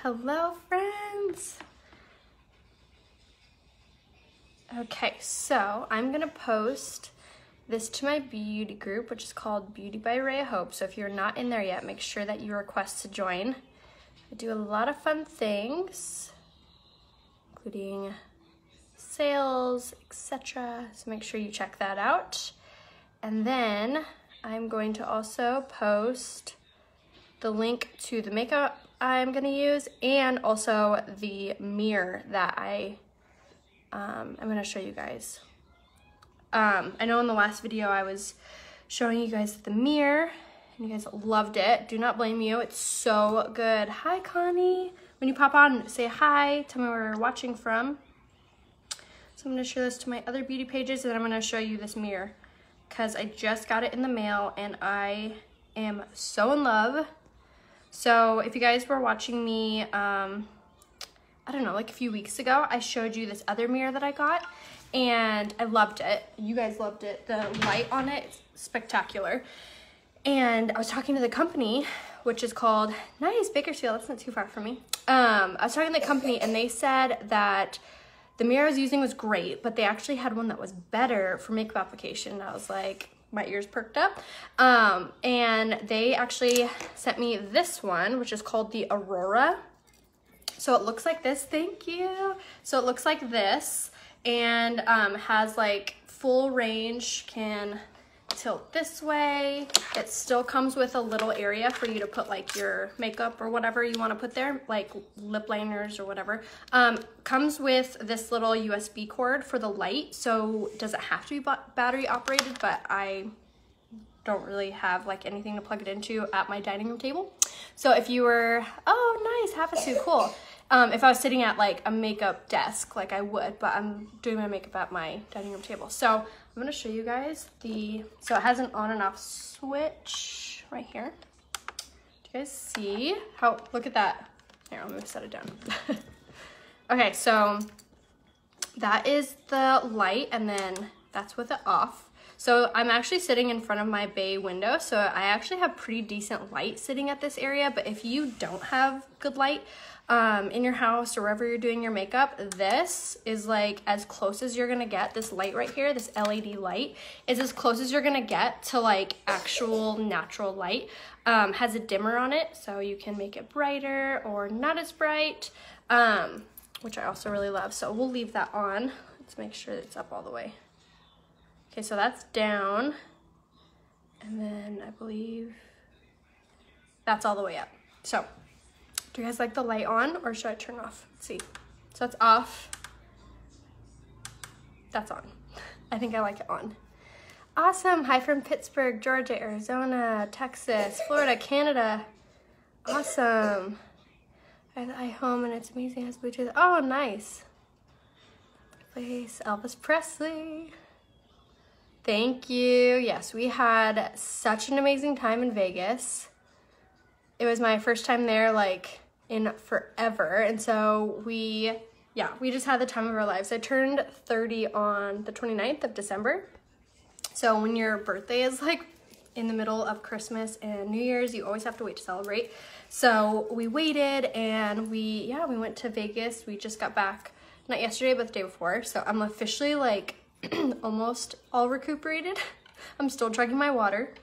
Hello, friends. Okay, so I'm gonna post this to my beauty group, which is called Beauty by Raya Hope. So if you're not in there yet, make sure that you request to join. I do a lot of fun things, including sales, etc. So make sure you check that out. And then I'm going to also post the link to the makeup I'm gonna use and also the mirror that I'm gonna show you guys. I know in the last video I was showing you guys the mirror and you guys loved it. Do not blame you, it's so good. Hi Connie, when you pop on, say hi, tell me where you're watching from. So I'm gonna show this to my other beauty pages and then I'm gonna show you this mirror because I just got it in the mail and I am so in love. So if you guys were watching me, I don't know, like a few weeks ago, I showed you this other mirror that I got and I loved it. You guys loved it. The light on it is spectacular. And I was talking to the company, which is called, nice, Bakersfield, that's not too far from me. I was talking to the company and they said that the mirror I was using was great, but they actually had one that was better for makeup application. And I was like, my ears perked up. And they actually sent me this one, which is called the Aurora. So it looks like this, thank you. So it looks like this and has like full range, can tilt this way. It still comes with a little area for you to put like your makeup or whatever you want to put there, like lip liners or whatever. Comes with this little USB cord for the light, so it doesn't have to be battery operated, but I don't really have like anything to plug it into at my dining room table. So if you were, oh nice, Havasu, cool. If I was sitting at like a makeup desk, like I would, but I'm doing my makeup at my dining room table. So I'm gonna show you guys so it has an on and off switch right here. Do you guys see how, look at that. Here, I'm gonna set it down. Okay, so that is the light and then that's with it off. So I'm actually sitting in front of my bay window, so I actually have pretty decent light sitting at this area, but if you don't have good light in your house or wherever you're doing your makeup, this is like as close as you're gonna get. This light right here, this LED light, is as close as you're gonna get to like actual natural light. Has a dimmer on it, so you can make it brighter or not as bright, which I also really love. So we'll leave that on. Let's make sure it's up all the way. Okay, so that's down, and then I believe that's all the way up. So, do you guys like the light on, or should I turn off? Let's see. So that's off. That's on. I think I like it on. Awesome. Hi from Pittsburgh, Georgia, Arizona, Texas, Florida, Canada. Awesome. I have the iHome, and it's amazing. It has Bluetooth. Oh, nice. Place Elvis Presley. Thank you. Yes, we had such an amazing time in Vegas. It was my first time there like in forever. And so we just had the time of our lives. I turned 30 on the 29th of December. So when your birthday is like in the middle of Christmas and New Year's, you always have to wait to celebrate. So we waited and we went to Vegas. We just got back, not yesterday, but the day before. So I'm officially like almost all recuperated. I'm still drinking my water,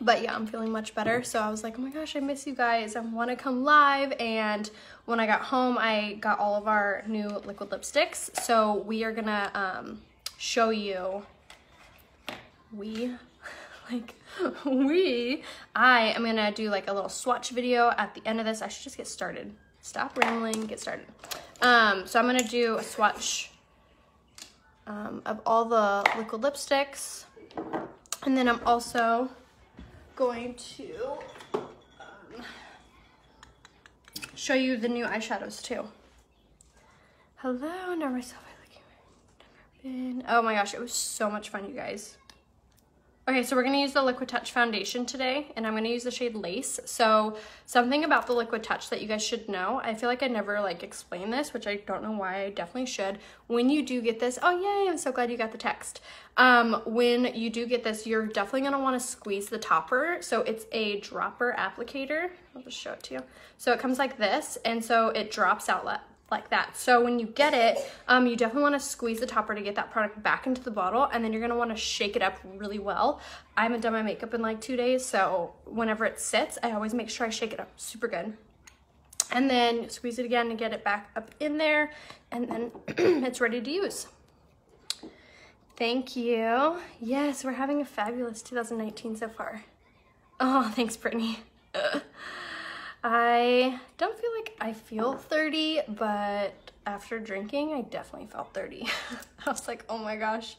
but yeah, I'm feeling much better. So I was like, oh my gosh, I miss you guys. I want to come live. And when I got home, I got all of our new liquid lipsticks. So we are gonna show you, I am gonna do like a little swatch video at the end of this. I should just get started. Stop rambling, get started. So I'm gonna do a swatch of all the liquid lipsticks, and then I'm also going to show you the new eyeshadows too. Hello, never myself. Oh my gosh, it was so much fun, you guys. Okay, so we're gonna use the Liquid Touch foundation today, and I'm gonna use the shade Lace. So something about the Liquid Touch that you guys should know, I feel like I never like explain this, which I don't know why, I definitely should. When you do get this, oh yay, I'm so glad you got the text. When you do get this, you're definitely gonna wanna squeeze the topper. So it's a dropper applicator. I'll just show it to you. So it comes like this, and so it drops out like that. So when you get it, you definitely want to squeeze the topper to get that product back into the bottle, and then you're going to want to shake it up really well. I haven't done my makeup in like 2 days, so whenever it sits, I always make sure I shake it up super good. And then squeeze it again and get it back up in there, and then it's ready to use. Thank you. Yes, we're having a fabulous 2019 so far. Oh, thanks, Brittany. I don't feel like I feel 30, but after drinking, I definitely felt 30. I was like, oh my gosh.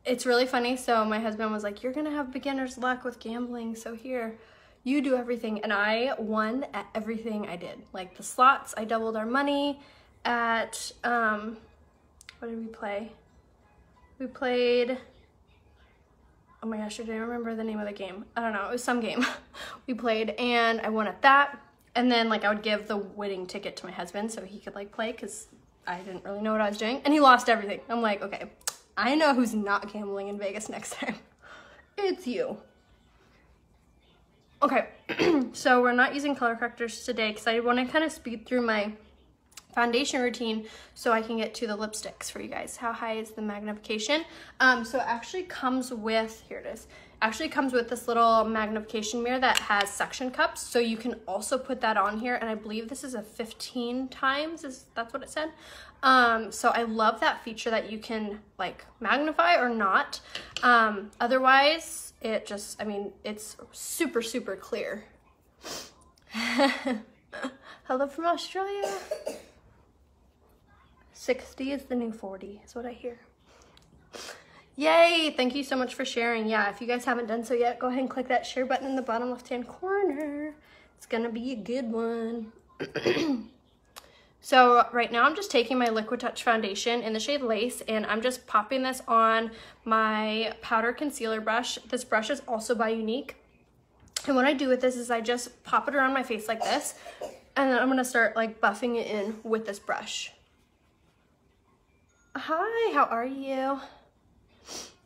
It's really funny. So my husband was like, you're gonna have beginner's luck with gambling, so here, you do everything. And I won at everything I did. Like the slots, I doubled our money at, what did we play? We played, oh my gosh, I don't remember the name of the game. I don't know, it was some game we played, and I won at that. And then like I would give the winning ticket to my husband so he could like play, because I didn't really know what I was doing, and he lost everything. I'm like, okay, I know who's not gambling in Vegas next time. It's you. Okay, so we're not using color correctors today because I want to kind of speed through my foundation routine so I can get to the lipsticks for you guys. How high is the magnification? So it actually comes with, here it is, actually comes with this little magnification mirror that has suction cups, so you can also put that on here, and I believe this is a 15 times, that's what it said. So I love that feature that you can like magnify or not. Otherwise it just, I mean, it's super, super clear. Hello from Australia. 60 is the new 40, is what I hear. Yay, thank you so much for sharing. Yeah, if you guys haven't done so yet, go ahead and click that share button in the bottom left-hand corner. It's gonna be a good one. So right now I'm just taking my Liquid Touch foundation in the shade Lace, and I'm just popping this on my powder concealer brush. This brush is also by Unique. And what I do with this is I just pop it around my face like this, and then I'm gonna start like buffing it in with this brush. Hi, how are you?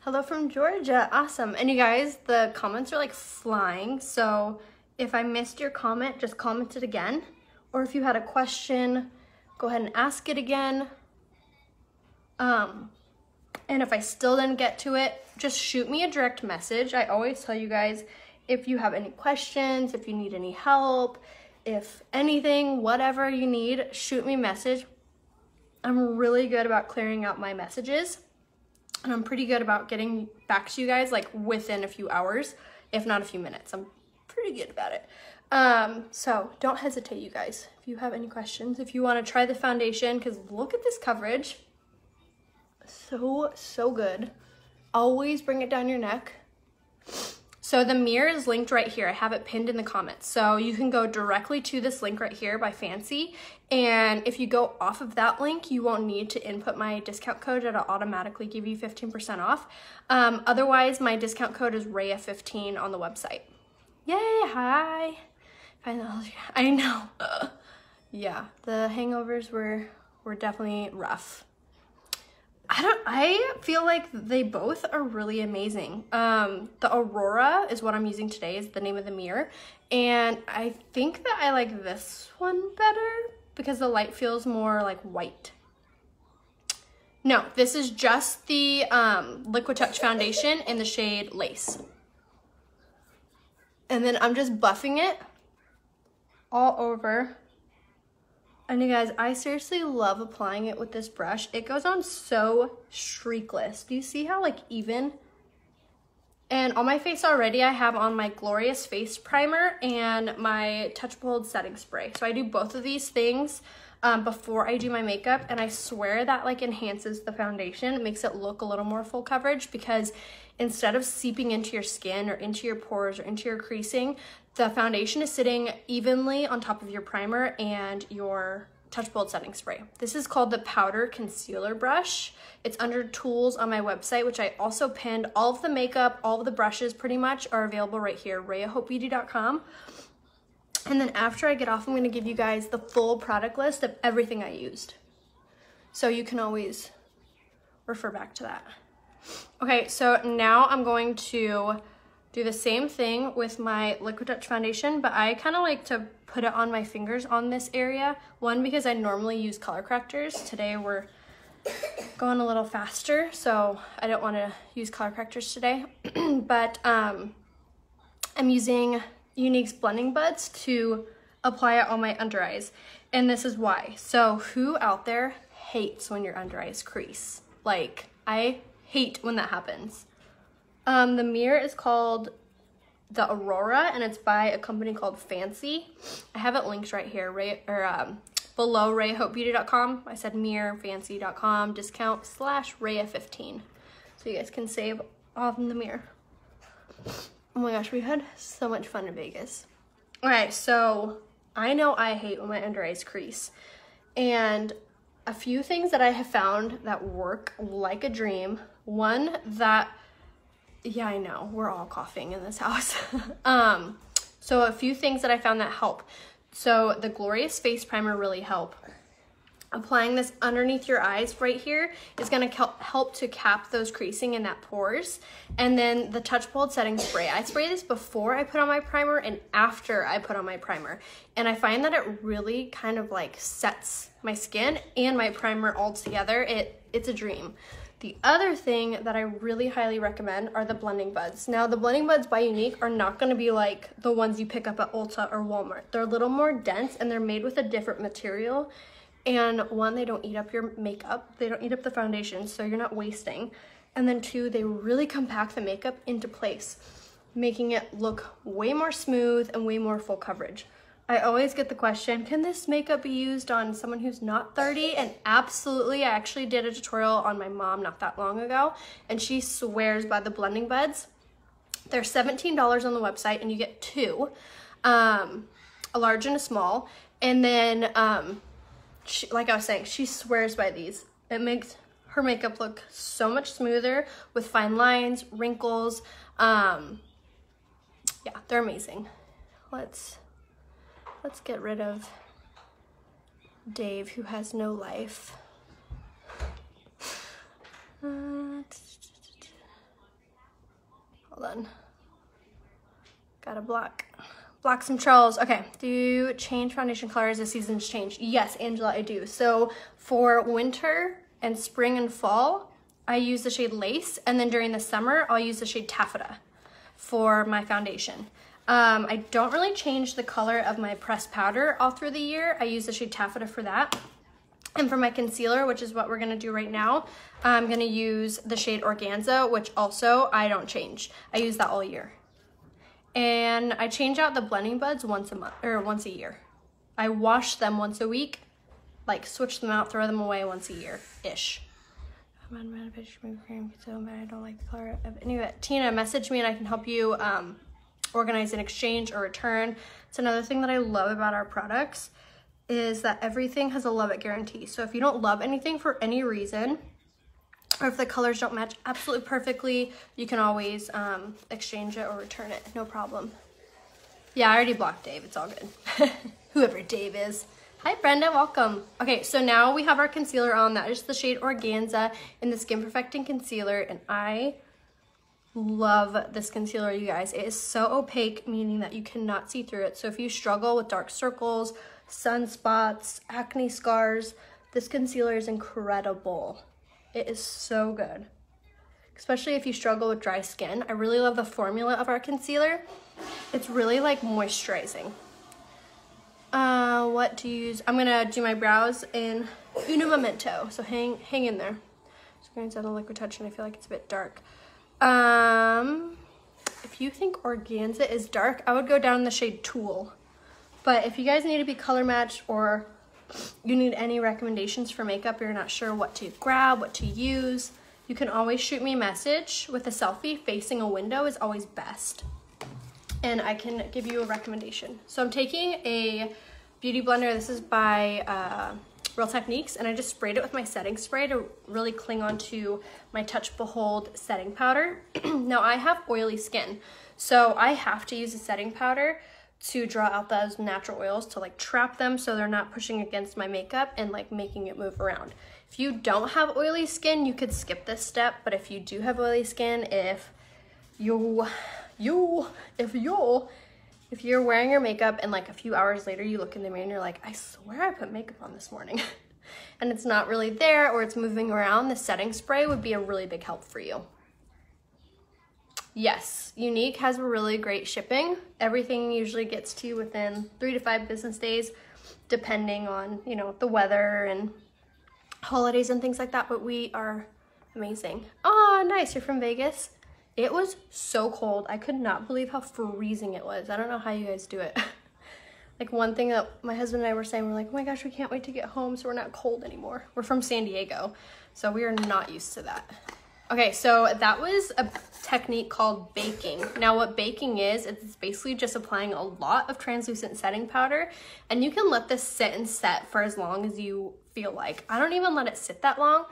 Hello from Georgia, awesome. And you guys, the comments are like flying, so if I missed your comment, just comment it again. Or if you had a question, go ahead and ask it again. And if I still didn't get to it, just shoot me a direct message. I always tell you guys, if you have any questions, if you need any help, if anything, whatever you need, shoot me a message. I'm really good about clearing out my messages, and I'm pretty good about getting back to you guys like within a few hours, if not a few minutes. I'm pretty good about it. So don't hesitate, you guys, if you have any questions, if you want to try the foundation, because look at this coverage. So good. Always bring it down your neck. So the mirror is linked right here. I have it pinned in the comments. So you can go directly to this link right here by Fancy. And if you go off of that link, you won't need to input my discount code. It'll automatically give you 15% off. Otherwise, my discount code is Raya15 on the website. Yay, hi. I know. Yeah, the hangovers were definitely rough. I feel like they both are really amazing. The Aurora is what I'm using today, is the name of the mirror. And I think that I like this one better because the light feels more like white. No, this is just the Liquid Touch foundation in the shade Lace. And then I'm just buffing it all over. And you guys, I seriously love applying it with this brush. It goes on so streakless. Do you see how like even? And on my face already, I have on my Glorious Face Primer and my Touch Bold Setting Spray. So I do both of these things before I do my makeup, and I swear that like enhances the foundation. It makes it look a little more full coverage, because instead of seeping into your skin or into your pores or into your creasing, the foundation is sitting evenly on top of your primer and your Touch Bold Setting Spray. This is called the Powder Concealer Brush. It's under tools on my website, which I also pinned. All of the makeup, all of the brushes pretty much are available right here, rayahopebeauty.com. And then after I get off, I'm gonna give you guys the full product list of everything I used. So you can always refer back to that. Okay, so now I'm going to do the same thing with my Liquid Touch foundation, but I kind of like to put it on my fingers on this area. One, because I normally use color correctors. Today we're going a little faster, so I don't want to use color correctors today. But I'm using Unique's blending buds to apply it on my under eyes, and this is why. So who out there hates when your under eyes crease? Like, I hate when that happens. The mirror is called the Aurora, and it's by a company called Fancy. I have it linked right here, below rayahopebeauty.com. I said mirrorfancy.com, discount /Raya15. So you guys can save on the mirror. Oh my gosh, we had so much fun in Vegas. Okay, so I know I hate when my under eyes crease. And a few things that I have found that work like a dream. One that, yeah, I know, we're all coughing in this house. So a few things that I found that help. So the Glorious Face Primer really help. Applying this underneath your eyes right here is gonna help to cap those creasing in that pores. And then the Touch Bold Setting Spray. I spray this before I put on my primer and after I put on my primer. And I find that it really kind of like sets my skin and my primer all together. It's a dream. The other thing that I really highly recommend are the blending buds. Now, the blending buds by Unique are not gonna be like the ones you pick up at Ulta or Walmart. They're a little more dense and they're made with a different material. And one, they don't eat up your makeup. They don't eat up the foundation, so you're not wasting. And then two, they really compact the makeup into place, making it look way more smooth and way more full coverage. I always get the question, can this makeup be used on someone who's not 30? And absolutely, I actually did a tutorial on my mom not that long ago, and she swears by the blending buds. They're $17 on the website, and you get two, a large and a small. And then, like I was saying, she swears by these. It makes her makeup look so much smoother with fine lines, wrinkles. Yeah, they're amazing. Let's get rid of Dave, who has no life. Hold on. Gotta block some trolls. Okay, do you change foundation color as the seasons change? Yes, Angela, I do. So for winter and spring and fall, I use the shade Lace, and then during the summer, I'll use the shade Taffeta for my foundation. I don't really change the color of my pressed powder all through the year. I use the shade Taffeta for that. And for my concealer, which is what we're gonna do right now, I'm gonna use the shade Organza, which also I don't change. I use that all year. And I change out the blending buds once a month, or once a year. I wash them once a week, like switch them out, throw them away once a year-ish. I don't like the color of any of it. Tina, message me and I can help you organize an exchange or return. It's another thing that I love about our products is that everything has a love it guarantee. So if you don't love anything for any reason, or if the colors don't match absolutely perfectly, you can always exchange it or return it, no problem. Yeah, I already blocked Dave, it's all good. Whoever Dave is. Hi Brenda, welcome. Okay, so now we have our concealer on. That is the shade Organza in the Skin Perfecting Concealer, and I love this concealer, you guys. It is so opaque, meaning that you cannot see through it. So if you struggle with dark circles, sunspots, acne scars, this concealer is incredible. It is so good, especially if you struggle with dry skin. I really love the formula of our concealer. It's really like moisturizing. What to use? I'm gonna do my brows in Uno Momento, so hang in there. So I'm gonna set a Liquid Touch, and I feel like it's a bit dark. If you think Organza is dark, I would go down the shade Tool. But if you guys need to be color matched, or you need any recommendations for makeup, you're not sure what to grab, what to use, you can always shoot me a message with a selfie. Facing a window is always best, and I can give you a recommendation. So I'm taking a beauty blender. This is by Real Techniques, and I just sprayed it with my setting spray to really cling onto my Touch Behold setting powder. Now I have oily skin, so I have to use a setting powder to draw out those natural oils to like trap them so they're not pushing against my makeup and like making it move around. If you don't have oily skin, you could skip this step, but if you do have oily skin, if you're wearing your makeup and like a few hours later you look in the mirror and you're like, I swear I put makeup on this morning and it's not really there or it's moving around, the setting spray would be a really big help for you. Yes, Unique has really great shipping. Everything usually gets to you within 3 to 5 business days, depending on, you know, the weather and holidays and things like that, but we are amazing. Oh, nice, you're from Vegas? It was so cold. I could not believe how freezing it was. I don't know how you guys do it. Like one thing that my husband and I were saying, we're like, oh my gosh, we can't wait to get home so we're not cold anymore. We're from San Diego, so we are not used to that. Okay, so that was a technique called baking. Now what baking is, it's basically just applying a lot of translucent setting powder, and you can let this sit and set for as long as you feel like. I don't even let it sit that long,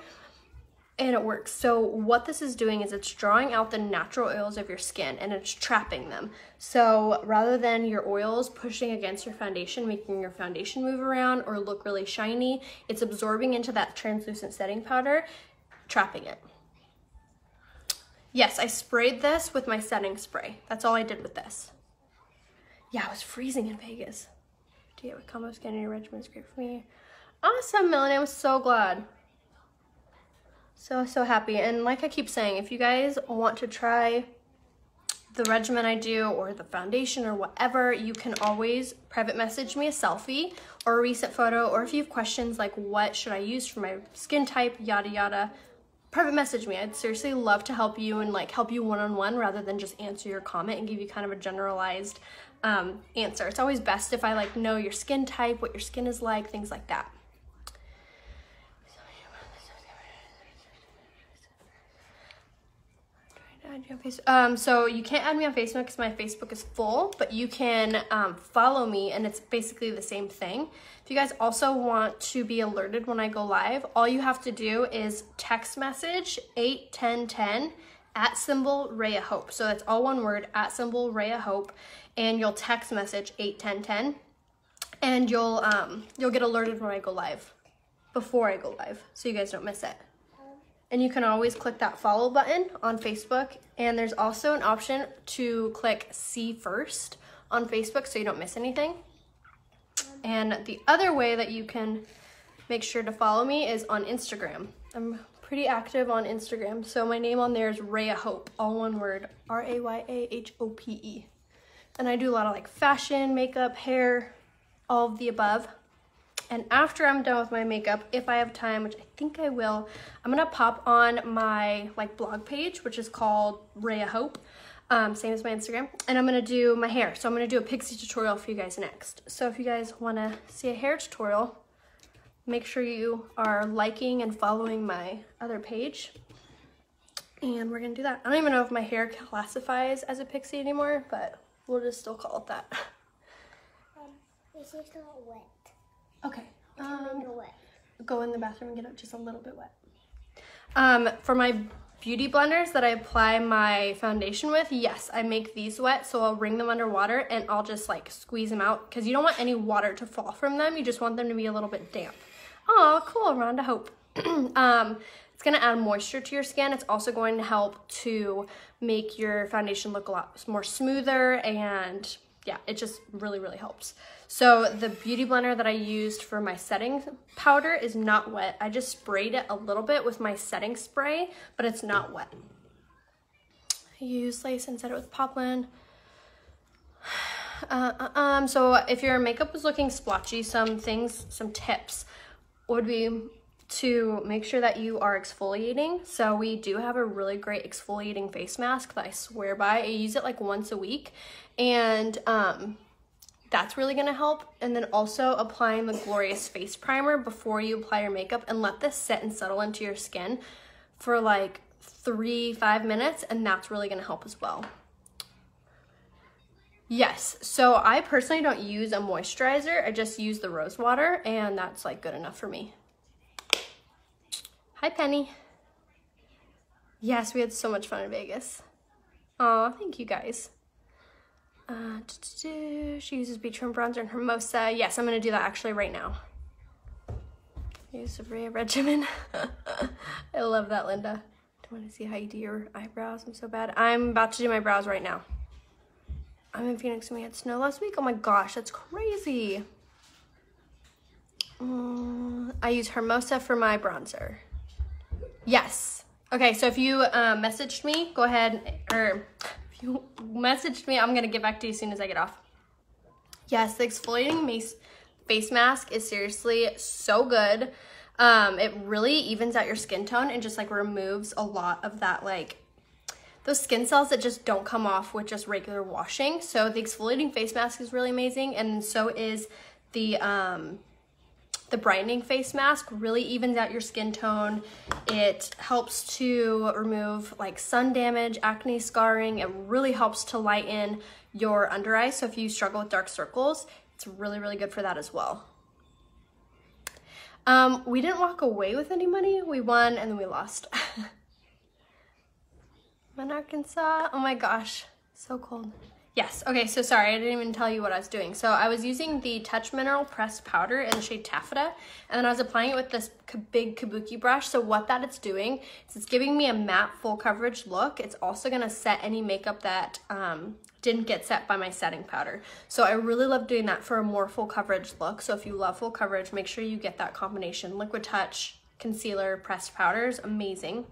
and it works. So what this is doing is it's drawing out the natural oils of your skin and it's trapping them. So rather than your oils pushing against your foundation, making your foundation move around or look really shiny, it's absorbing into that translucent setting powder, trapping it. Yes, I sprayed this with my setting spray. That's all I did with this. Yeah, it was freezing in Vegas. Do you have a combo skin in your regimen? It's great for me. Awesome, Melanie, I'm so glad. So happy. And like I keep saying, if you guys want to try the regimen I do or the foundation or whatever, you can always private message me a selfie or a recent photo, or if you have questions like what should I use for my skin type, yada yada, private message me. I'd seriously love to help you and like help you one-on-one rather than just answer your comment and give you kind of a generalized answer. It's always best if I like know your skin type, what your skin is like, things like that. So you can't add me on Facebook because my Facebook is full, but you can follow me and it's basically the same thing. If you guys also want to be alerted when I go live, all you have to do is text message 81010 @ Raya Hope. So that's all one word, @ Raya Hope, and you'll text message 81010 and you'll get alerted when I go live, before I go live, so you guys don't miss it. And you can always click that follow button on Facebook. And there's also an option to click see first on Facebook so you don't miss anything. And the other way that you can make sure to follow me is on Instagram. I'm pretty active on Instagram. So my name on there is Raya Hope, all one word, RAYAHOPE. And I do a lot of like fashion, makeup, hair, all of the above. And after I'm done with my makeup, if I have time, which I think I will, I'm gonna pop on my like blog page, which is called Raya Hope, same as my Instagram, and I'm gonna do my hair. So I'm gonna do a pixie tutorial for you guys next. So if you guys wanna see a hair tutorial, make sure you are liking and following my other page. And we're gonna do that. I don't even know if my hair classifies as a pixie anymore, but we'll just still call it that. It's just not wet. Okay, Wet. Go in the bathroom and get it just a little bit wet. For my beauty blenders that I apply my foundation with, yes, I make these wet, so I'll wring them underwater and I'll just like squeeze them out because you don't want any water to fall from them. You just want them to be a little bit damp. Oh, cool, Rhonda Hope. It's gonna add moisture to your skin. It's also going to help to make your foundation look a lot more smoother, and yeah, it just really, really helps. So the beauty blender that I used for my setting powder is not wet. I just sprayed it a little bit with my setting spray, but it's not wet. I used lace and set it with poplin. So if your makeup was looking splotchy, some tips would be to make sure that you are exfoliating. So we do have a really great exfoliating face mask that I swear by. I use it like once a week, and that's really gonna help. And then also applying the Glorious Face Primer before you apply your makeup, and let this sit and settle into your skin for like 3-5 minutes, and that's really gonna help as well. Yes, so I personally don't use a moisturizer. I just use the rose water, and that's like good enough for me. Hi, Penny. Yes, we had so much fun in Vegas. Oh, thank you guys. She uses Beachfront bronzer and Hermosa. Yes, I'm gonna do that actually right now. Use the Raya regimen. I love that, Linda. I want to see how you do your eyebrows. I'm so bad. I'm about to do my brows right now. I'm in Phoenix and we had snow last week. Oh my gosh, that's crazy. I use Hermosa for my bronzer. Yes. Okay, so if you messaged me, go ahead, or if you messaged me, I'm going to get back to you as soon as I get off. Yes, the exfoliating face mask is seriously so good. It really evens out your skin tone and just like removes a lot of that, like those skin cells that just don't come off with just regular washing. So the exfoliating face mask is really amazing, and so is the brightening face mask. Really evens out your skin tone. It helps to remove like sun damage, acne scarring. It really helps to lighten your under eye. So if you struggle with dark circles, it's really, really good for that as well. We didn't walk away with any money. We won and then we lost. I'm in Arkansas. Oh my gosh, so cold. Yes, okay, so sorry, I didn't even tell you what I was doing. So I was using the Touch Mineral Pressed Powder in the shade Taffeta, and then I was applying it with this big kabuki brush. So what that it's doing is it's giving me a matte full coverage look. It's also gonna set any makeup that didn't get set by my setting powder. So I really love doing that for a more full coverage look. So if you love full coverage, make sure you get that combination. Liquid Touch, concealer, pressed powder is amazing.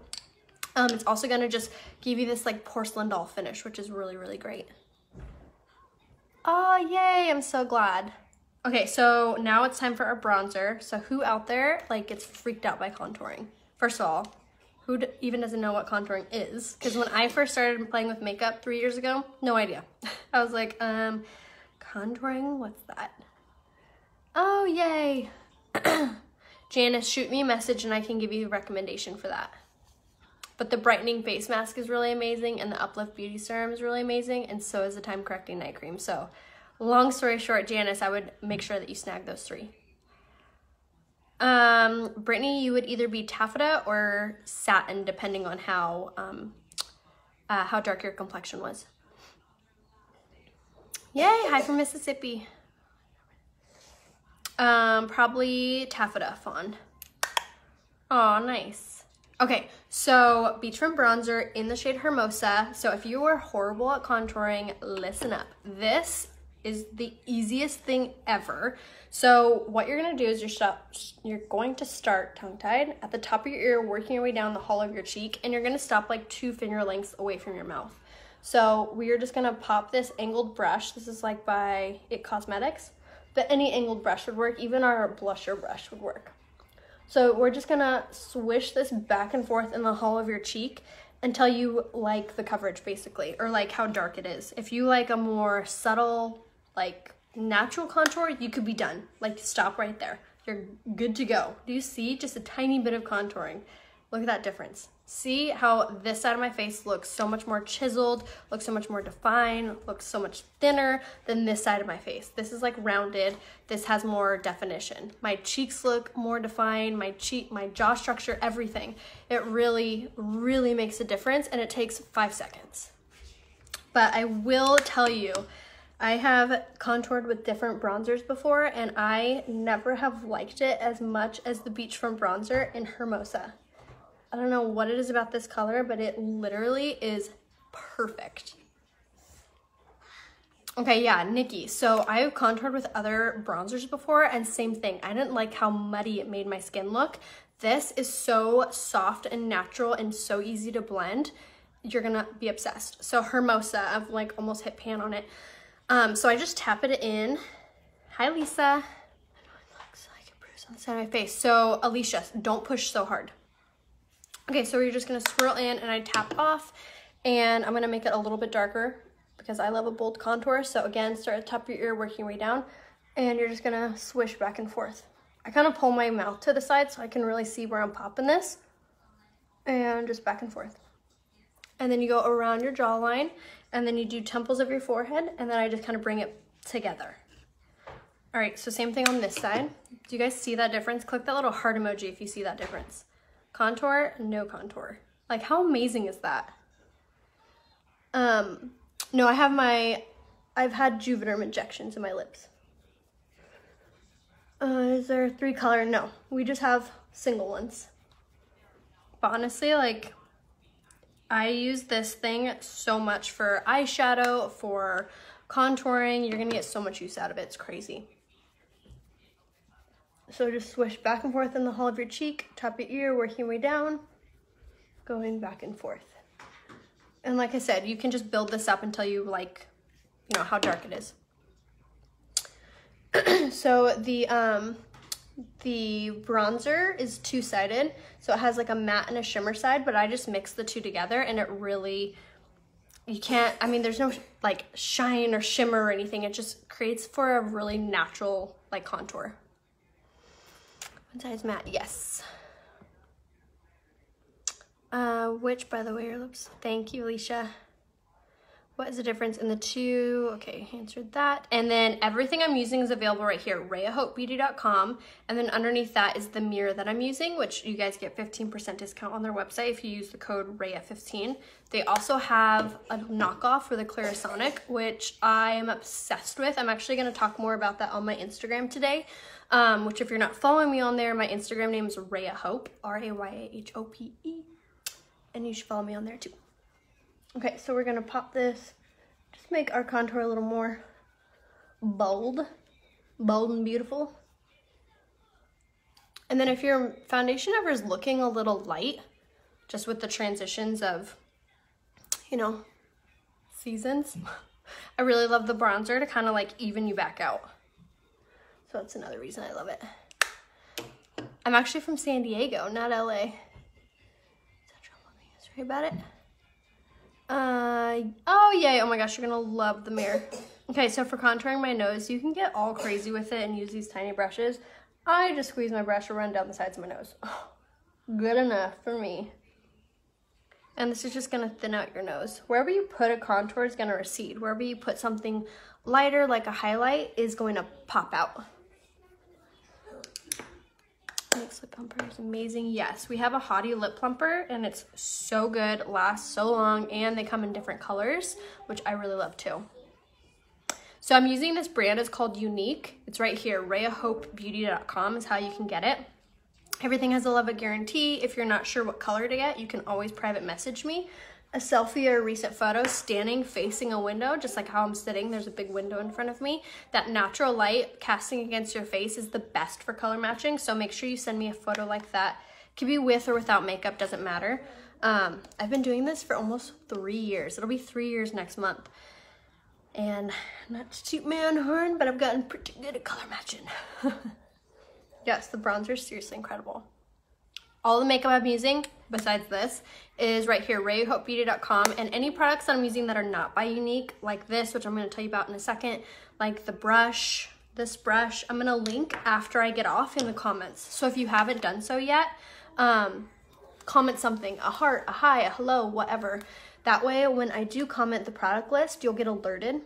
It's also gonna just give you this like porcelain doll finish, which is really, really great. Oh, yay, I'm so glad. Okay, so now it's time for our bronzer. So who out there like gets freaked out by contouring? First of all, who even doesn't know what contouring is? Because when I first started playing with makeup 3 years ago, no idea. I was like, contouring, what's that? Oh, yay. Janice, shoot me a message and I can give you a recommendation for that. But the brightening face mask is really amazing, and the Uplift Beauty Serum is really amazing, and so is the Time Correcting Night Cream. So long story short, Janice, I would make sure that you snag those 3. Brittany, you would either be taffeta or satin, depending on how dark your complexion was. Yay, hi from Mississippi. Probably taffeta fawn. Oh, nice. Okay, so Beachfront bronzer in the shade Hermosa. So if you are horrible at contouring, listen up. This is the easiest thing ever. So what you're gonna do is you're going to start tongue-tied at the top of your ear, working your way down the hollow of your cheek, and you're gonna stop like 2 finger lengths away from your mouth. So we are just gonna pop this angled brush. This is like by It Cosmetics, but any angled brush would work. Even our blusher brush would work. So we're just gonna swish this back and forth in the hollow of your cheek until you like the coverage, basically, or like how dark it is. If you like a more subtle, like natural contour, you could be done. Like stop right there. You're good to go. Do you see just a tiny bit of contouring? Look at that difference. See how this side of my face looks so much more chiseled, looks so much more defined, looks so much thinner than this side of my face. This is like rounded. This has more definition. My cheeks look more defined, my jaw structure, everything. It really, really makes a difference, and it takes 5 seconds. But I will tell you, I have contoured with different bronzers before, and I never have liked it as much as the Beachfront bronzer in Hermosa. I don't know what it is about this color, but it literally is perfect. Okay, yeah, Nikki. So I've contoured with other bronzers before, and same thing. I didn't like how muddy it made my skin look. This is so soft and natural and so easy to blend. You're gonna be obsessed. So Hermosa, I've like almost hit pan on it. So I just tap it in. Hi, Lisa. I know it looks like a bruise on the side of my face. So Alicia, don't push so hard. Okay, so you're just gonna swirl in, and I tap off, and I'm gonna make it a little bit darker because I love a bold contour. So again, start at the top of your ear, working your way down, and you're just gonna swish back and forth. I kind of pull my mouth to the side so I can really see where I'm popping this, and just back and forth. And then you go around your jawline, and then you do temples of your forehead, and then I just kind of bring it together. All right, so same thing on this side. Do you guys see that difference? Click that little heart emoji if you see that difference. Contour, no contour. Like, how amazing is that? No, I've had Juvederm injections in my lips. Is there 3 color? No, we just have single ones. But honestly, like, I use this thing so much for eyeshadow, for contouring. You're gonna get so much use out of it, it's crazy. So just swish back and forth in the hollow of your cheek, top of your ear, working your way down, going back and forth. And like I said, you can just build this up until you like, you know, how dark it is. So the bronzer is 2-sided. So it has like a matte and a shimmer side, but I just mix the 2 together and it really, you can't, I mean, there's no like shine or shimmer or anything. It just creates for a really natural like contour. One side's matte, yes. Which, by the way, your lips. Thank you, Alicia. What is the difference in the 2? Okay, answered that. And then everything I'm using is available right here, rayahopebeauty.com. And then underneath that is the mirror that I'm using, which you guys get 15% discount on their website if you use the code Raya15. They also have a knockoff for the Clarisonic, which I am obsessed with. I'm actually going to talk more about that on my Instagram today. Which if you're not following me on there, my Instagram name is Raya Hope, R-A-Y-A-H-O-P-E. And you should follow me on there too. Okay, so we're gonna pop this, just make our contour a little more bold and beautiful. And then if your foundation ever is looking a little light, just with the transitions of, you know, seasons, I really love the bronzer to kind of like even you back out. So that's another reason I love it. I'm actually from San Diego, not LA. Sorry about it. Oh yay, oh my gosh, you're gonna love the mirror. Okay, so for contouring my nose, you can get all crazy with it and use these tiny brushes. I just squeeze my brush and run down the sides of my nose. Oh, good enough for me. And this is just gonna thin out your nose. Wherever you put a contour is gonna recede. Wherever you put something lighter, like a highlight, is going to pop out. Next lip plumper is amazing. Yes, we have a Hottie lip plumper and it's so good, lasts so long, and they come in different colors, which I really love too. So I'm using this brand, it's called Unique. It's right here, rayahopebeauty.com is how you can get it. Everything has a love it guarantee. If you're not sure what color to get, you can always private message me. A selfie or a recent photo standing facing a window, just like how I'm sitting, there's a big window in front of me. That natural light casting against your face is the best for color matching, so make sure you send me a photo like that. It can be with or without makeup, doesn't matter. I've been doing this for almost 3 years. It'll be 3 years next month. And not to toot my own horn, but I've gotten pretty good at color matching. Yes, the bronzer is seriously incredible. All the makeup I'm using, besides this, is right here, rayahopebeauty.com, and any products that I'm using that are not by Unique, like this, which I'm going to tell you about in a second, like the brush, this brush, I'm going to link after I get off in the comments. So if you haven't done so yet, comment something, a heart, a hi, a hello, whatever. That way, when I do comment the product list, you'll get alerted.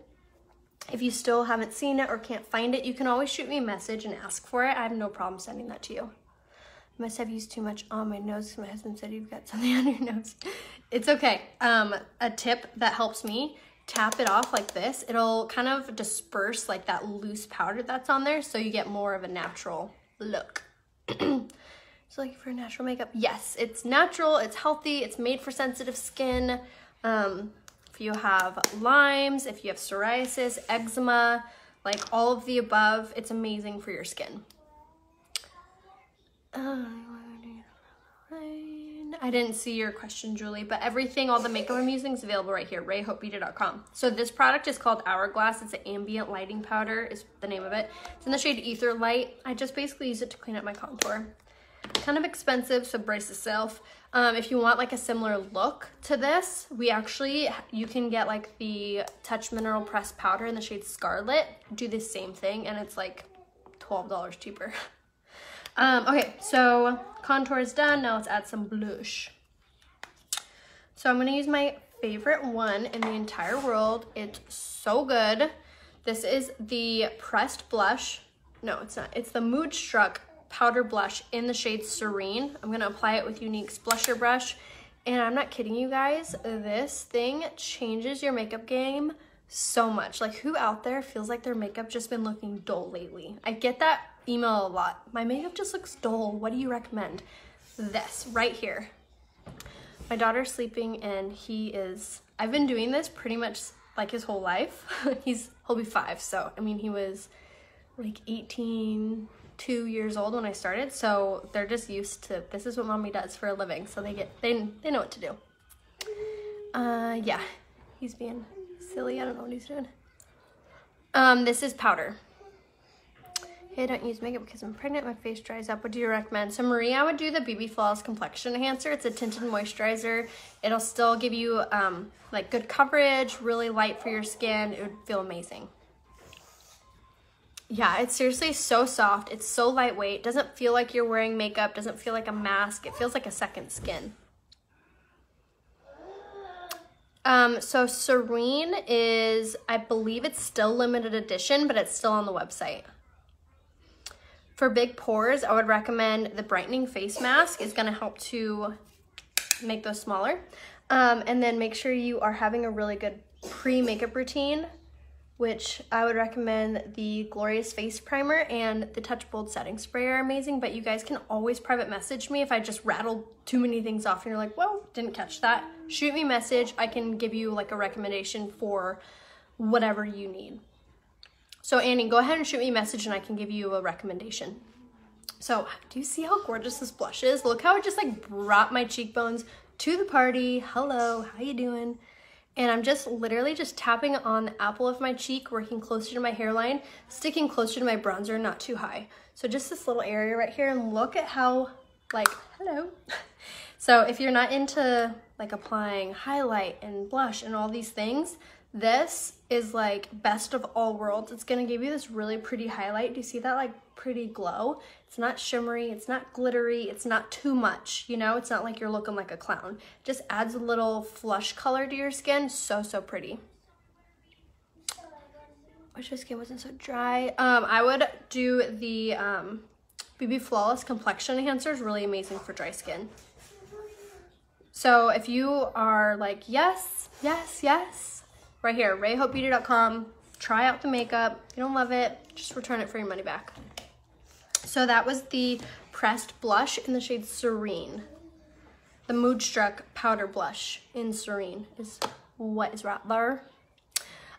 If you still haven't seen it or can't find it, you can always shoot me a message and ask for it. I have no problem sending that to you. Must have used too much on my nose. My husband said you've got something on your nose. It's okay. A tip that helps me, tap it off like this. It'll kind of disperse like that loose powder that's on there, so you get more of a natural look. So looking for natural makeup? Yes, it's natural, it's healthy, it's made for sensitive skin. If you have limes, if you have psoriasis, eczema, like all of the above, it's amazing for your skin. I didn't see your question, Julie, but everything, all the makeup I'm using is available right here, rayahopebeauty.com. So this product is called Hourglass. It's an ambient lighting powder is the name of it. It's in the shade Ether Light. I just basically use it to clean up my contour. Kind of expensive, so brace yourself. If you want like a similar look to this, you can get like the Touch Mineral Pressed Powder in the shade Scarlet. Do the same thing, and it's like $12 cheaper. Okay, so contour is done. Now let's add some blush. So I'm going to use my favorite one in the entire world. It's so good. This is the pressed blush. No, it's not. It's the Mood Struck powder blush in the shade Serene. I'm gonna apply it with Unique's blusher brush. And I'm not kidding you guys, this thing changes your makeup game so much. Like, who out there feels like their makeup just been looking dull lately? I get that email a lot. My makeup just looks dull. What do you recommend? This right here. My daughter's sleeping and I've been doing this pretty much like his whole life. He'll be 5, so I mean he was like 2 years old when I started, so they're just used to, this is what mommy does for a living, so they know what to do. Yeah, he's being silly. I don't know what he's doing. This is powder. Hey, I don't use makeup because I'm pregnant. My face dries up. What do you recommend? So Marie, I would do the BB Flawless Complexion Enhancer. It's a tinted moisturizer. It'll still give you like good coverage, really light for your skin. It would feel amazing. Yeah, it's seriously so soft. It's so lightweight. Doesn't feel like you're wearing makeup. Doesn't feel like a mask. It feels like a second skin. So Serene is, I believe it's still limited edition, but it's still on the website. For big pores, I would recommend the Brightening Face Mask. It's gonna help to make those smaller. And then make sure you are having a really good pre-makeup routine, which I would recommend the Glorious Face Primer and the Touch Bold Setting Spray are amazing, but you guys can always private message me if I just rattled too many things off and you're like, well, didn't catch that. Shoot me a message. I can give you like a recommendation for whatever you need. So Annie, go ahead and shoot me a message and I can give you a recommendation. So do you see how gorgeous this blush is? Look how it just like brought my cheekbones to the party. Hello, how you doing? And I'm just literally just tapping on the apple of my cheek, working closer to my hairline, sticking closer to my bronzer, not too high. So just this little area right here, and look at how, like, hello. So if you're not into like applying highlight and blush and all these things, this is like best of all worlds. It's gonna give you this really pretty highlight. Do you see that like pretty glow? It's not shimmery, it's not glittery, it's not too much, you know? It's not like you're looking like a clown. Just adds a little flush color to your skin. So, so pretty. Wish my skin wasn't so dry. I would do the BB Flawless Complexion Enhancer. Is really amazing for dry skin. So if you are like, yes, yes, yes, right here, RayaHopeBeauty.com. Try out the makeup. If you don't love it, just return it for your money back. So that was the pressed blush in the shade Serene. The Mood Struck powder blush in Serene is what is right there.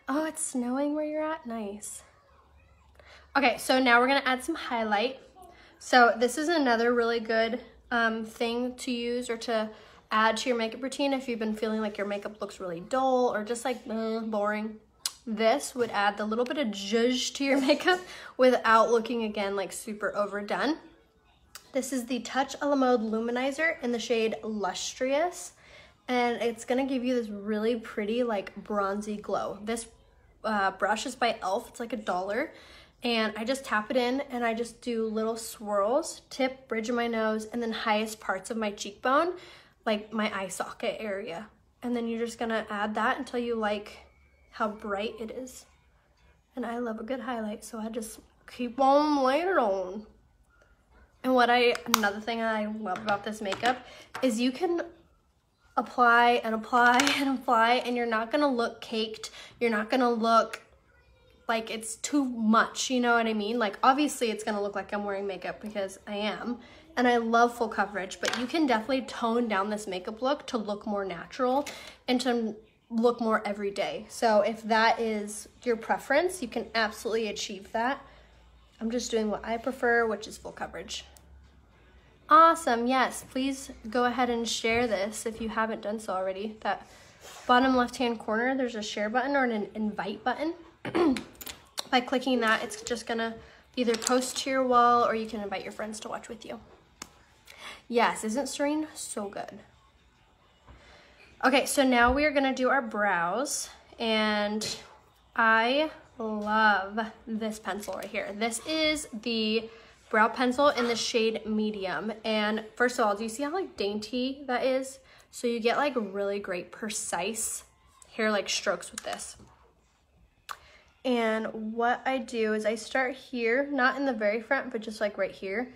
Oh, it's snowing where you're at? Nice. Okay, so now we're gonna add some highlight. So this is another really good thing to use or to add to your makeup routine if you've been feeling like your makeup looks really dull or just like boring. This would add the little bit of zhuzh to your makeup without looking, again, like super overdone. This is the Touch a la Mode Lumenizer in the shade Lustrous, and it's gonna give you this really pretty like bronzy glow. This brush is by e.l.f. It's like $1, and I just tap it in and I just do little swirls, tip, bridge of my nose, and then highest parts of my cheekbone, like my eye socket area. And then you're just gonna add that until you like how bright it is. And I love a good highlight, so I just keep on laying it on. And another thing I love about this makeup is you can apply and apply and apply, and you're not gonna look caked. You're not gonna look like it's too much, you know what I mean? Like, obviously it's gonna look like I'm wearing makeup because I am, and I love full coverage, but you can definitely tone down this makeup look to look more natural and to look more everyday. So if that is your preference, you can absolutely achieve that. I'm just doing what I prefer, which is full coverage. Awesome, yes, please go ahead and share this if you haven't done so already. That bottom left-hand corner, there's a share button or an invite button. By clicking that, it's just gonna either post to your wall or you can invite your friends to watch with you. Yes, isn't Serene so good? Okay, so now we are gonna do our brows, and I love this pencil right here. This is the brow pencil in the shade Medium, and first of all, do you see how like dainty that is? So you get like really great precise hair like strokes with this. And what I do is I start here, not in the very front, but just like right here.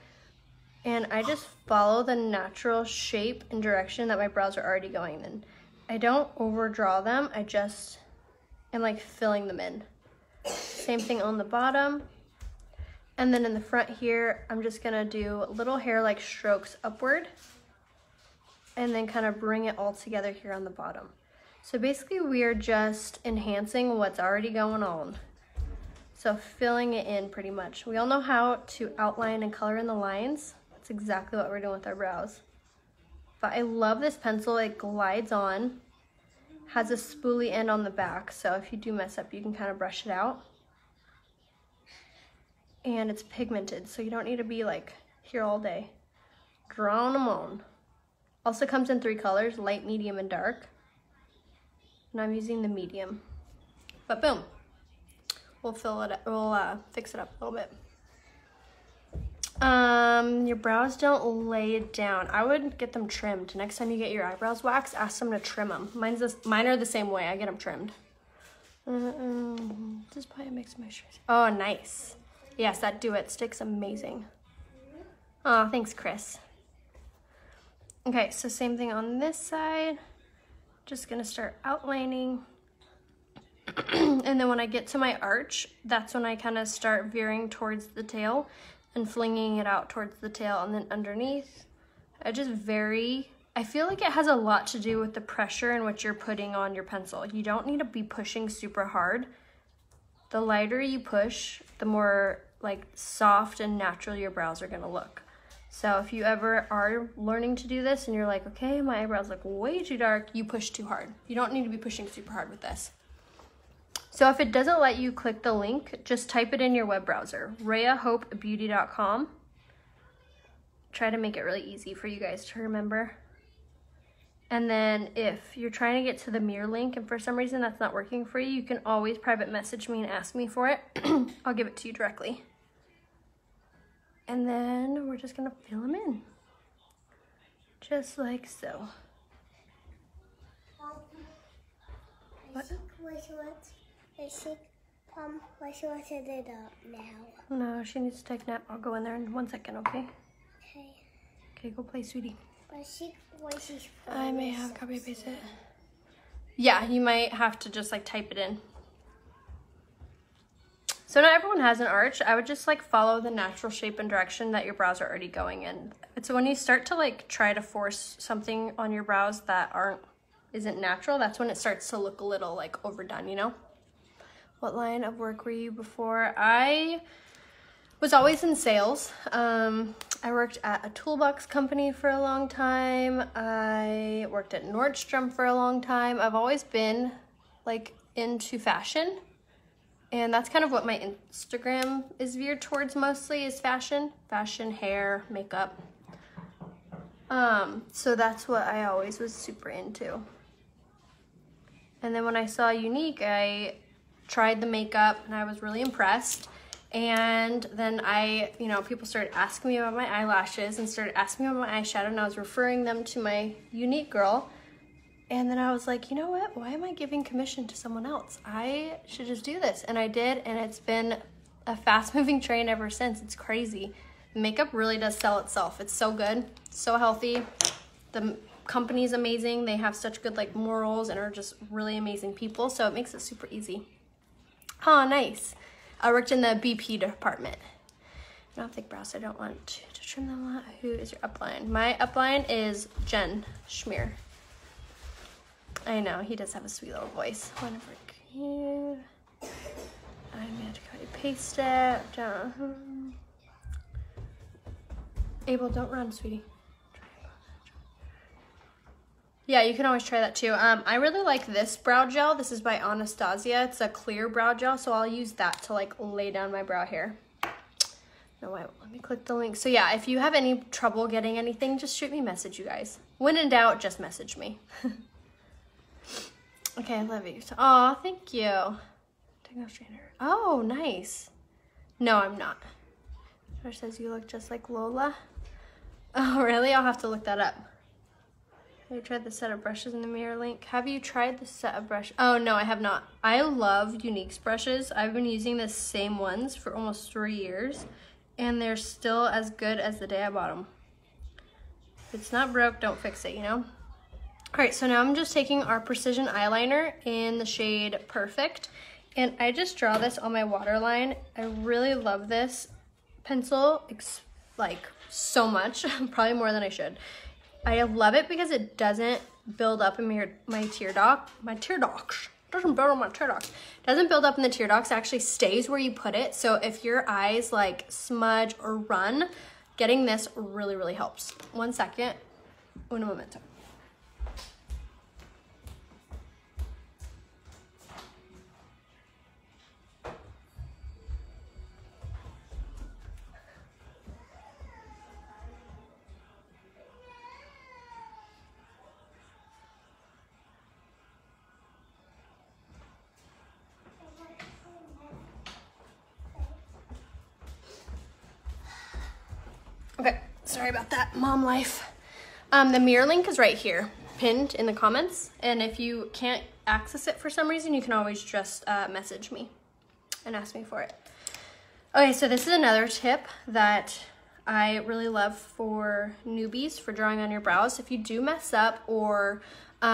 And I just follow the natural shape and direction that my brows are already going in. I don't overdraw them, I just am like filling them in. Same thing on the bottom. And then in the front here, I'm just gonna do little hair like strokes upward and then kind of bring it all together here on the bottom. So basically we're just enhancing what's already going on. So filling it in pretty much. We all know how to outline and color in the lines. That's exactly what we're doing with our brows. But I love this pencil, it glides on, has a spoolie end on the back. So if you do mess up, you can kind of brush it out. And it's pigmented, so you don't need to be like here all day. Drawing them on. Also comes in 3 colors, light, medium, and dark. And I'm using the medium. But boom, we'll fix it up a little bit. Your brows don't lay down. I would get them trimmed. Next time you get your eyebrows waxed, ask them to trim them. Mine are the same way. I get them trimmed. This is probably a mix moisturizer. Oh, nice. Yes, that Do It Stick's amazing. Oh, thanks, Chris. Okay, so same thing on this side. Just gonna start outlining. And then when I get to my arch, that's when I kind of start veering towards the tail and flinging it out towards the tail and then underneath. I feel like it has a lot to do with the pressure in which you're putting on your pencil. You don't need to be pushing super hard. The lighter you push, the more like soft and natural your brows are gonna look. So if you ever are learning to do this and you're like, okay, my eyebrows look way too dark, you push too hard. You don't need to be pushing super hard with this. So if it doesn't let you click the link, just type it in your web browser, rayahopebeauty.com. Try to make it really easy for you guys to remember. And then if you're trying to get to the mirror link and for some reason that's not working for you, you can always private message me and ask me for it. I'll give it to you directly. And then we're just gonna fill them in. Just like so. What? Why she wants to do that now? No, she needs to take a nap. I'll go in there in 1 second, okay? Okay. Okay, go play, sweetie. But I may have copy and paste it. Yeah, you might have to just like type it in. So not everyone has an arch. I would just like follow the natural shape and direction that your brows are already going in. So when you start to like try to force something on your brows that isn't natural, that's when it starts to look a little like overdone, you know? What line of work were you before? I was always in sales. I worked at a toolbox company for a long time. I worked at Nordstrom for a long time. I've always been like into fashion. And that's kind of what my Instagram is veered towards mostly, is fashion, hair, makeup. So that's what I always was super into. And then when I saw Unique, I tried the makeup and I was really impressed. And then people started asking me about my eyelashes and started asking me about my eyeshadow, and I was referring them to my Unique girl. And then I was like, you know what? Why am I giving commission to someone else? I should just do this. And I did, and it's been a fast-moving train ever since. It's crazy. Makeup really does sell itself. It's so good, so healthy. The company's amazing. They have such good like morals and are just really amazing people, so it makes it super easy. Oh, nice. I worked in the BP department. I don't think brows, I don't want to trim them a lot. Who is your upline? My upline is Jen Schmier. I know, he does have a sweet little voice. Wonderful. Cute. I'm going to copy paste it. Abel, don't run, sweetie. Yeah, you can always try that too. I really like this brow gel. This is by Anastasia. It's a clear brow gel, so I'll use that to like lay down my brow hair. No, wait, let me click the link. So yeah, if you have any trouble getting anything, just shoot me a message, you guys. When in doubt, just message me. Okay, I love you. Oh, thank you. Techno strainer. Oh, nice. No, I'm not. George says you look just like Lola. Oh, really? I'll have to look that up. Have you tried the set of brushes in the mirror link? Have you tried the set of brushes? Oh, no, I have not. I love Unique's brushes. I've been using the same ones for almost 3 years, and they're still as good as the day I bought them. If it's not broke, don't fix it, you know? All right, so now I'm just taking our Precision eyeliner in the shade Perfect, and I just draw this on my waterline. I really love this pencil, like so much, probably more than I should. I love it because it doesn't build up in my tear ducts. Doesn't build up my tear ducts. Doesn't build up in the tear ducts. It actually stays where you put it. So if your eyes like smudge or run, getting this really, really helps. 1 second. Un momento. Okay, sorry about that, mom life. The mirror link is right here, pinned in the comments. And if you can't access it for some reason, you can always just message me and ask me for it. Okay, so this is another tip that I really love for newbies for drawing on your brows. If you do mess up or, yay,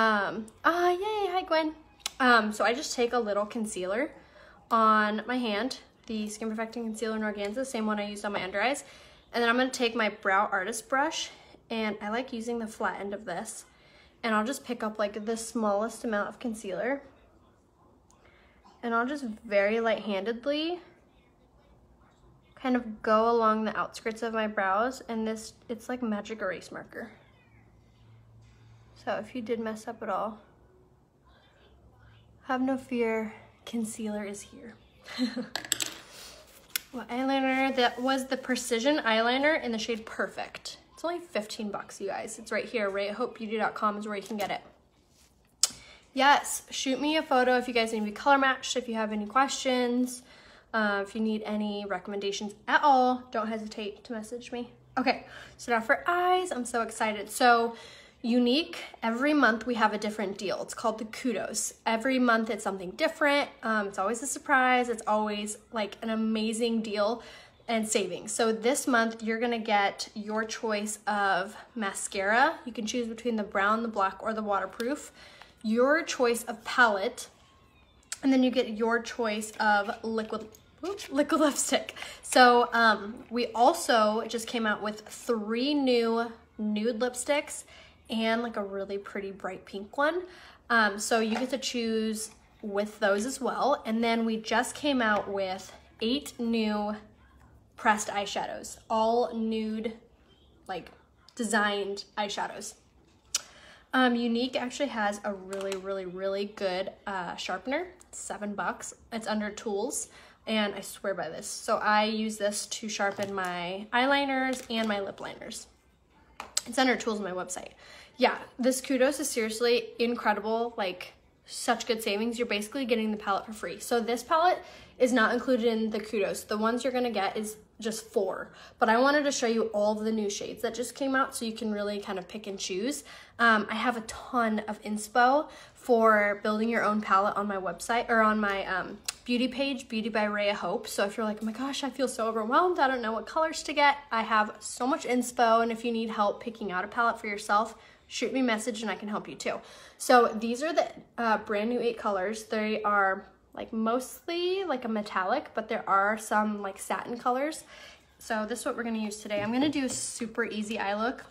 hi Gwen. So I just take a little concealer on my hand, the Skin Perfecting Concealer in Organza, same one I used on my under eyes. And then I'm gonna take my brow artist brush, and I like using the flat end of this, and I'll just pick up like the smallest amount of concealer, and I'll just very light-handedly kind of go along the outskirts of my brows, and it's like magic erase marker. So if you did mess up at all, have no fear, concealer is here. What eyeliner? That was the Precision eyeliner in the shade Perfect. It's only 15 bucks, you guys. It's right here. RayaHopeBeauty.com is where you can get it. Yes, shoot me a photo if you guys need to be color matched, if you have any questions, if you need any recommendations at all, don't hesitate to message me. Okay, so now for eyes, I'm so excited. So Unique, every month we have a different deal. It's called the Kudos. Every month it's something different. It's always a surprise. It's always like an amazing deal and savings. So this month you're gonna get your choice of mascara. You can choose between the brown, the black, or the waterproof. Your choice of palette, and then you get your choice of liquid lipstick. So we also just came out with 3 new nude lipsticks and like a really pretty bright pink one. So you get to choose with those as well. And then we just came out with 8 new pressed eyeshadows, all nude, like designed eyeshadows. Unique actually has a really good sharpener. It's $7. It's under tools, and I swear by this. So I use this to sharpen my eyeliners and my lip liners. It's under tools on my website. Yeah, this Kudos is seriously incredible, like such good savings. You're basically getting the palette for free. So this palette is not included in the Kudos. The ones you're gonna get is just 4, but I wanted to show you all of the new shades that just came out so you can really kind of pick and choose. I have a ton of inspo for building your own palette on my website, or on my beauty page, Beauty by Raya Hope. So if you're like, oh my gosh, I feel so overwhelmed, I don't know what colors to get, I have so much inspo, and if you need help picking out a palette for yourself, shoot me a message and I can help you too. So these are the brand new 8 colors. They are like mostly like a metallic, but there are some like satin colors. So this is what we're gonna use today. I'm gonna do a super easy eye look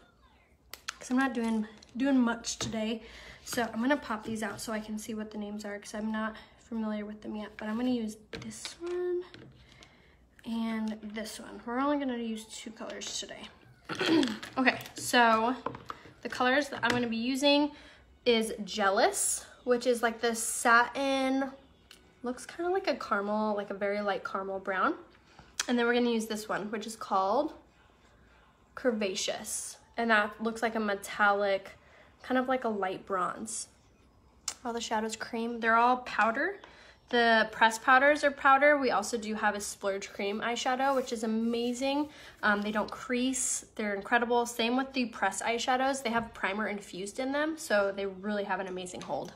because I'm not doing much today. So I'm gonna pop these out so I can see what the names are because I'm not familiar with them yet, but I'm gonna use this one and this one. We're only gonna use 2 colors today. Okay, so the colors that I'm gonna be using is Jealous, which is like this satin, looks kind of like a caramel, like a very light caramel brown. And then we're gonna use this one, which is called Covetous. And that looks like a metallic, kind of like a light bronze. All the shadows cream, they're all powder. The pressed powders or powder, we also do have a splurge cream eyeshadow, which is amazing. They don't crease, they're incredible. Same with the pressed eyeshadows, they have primer infused in them, so they really have an amazing hold.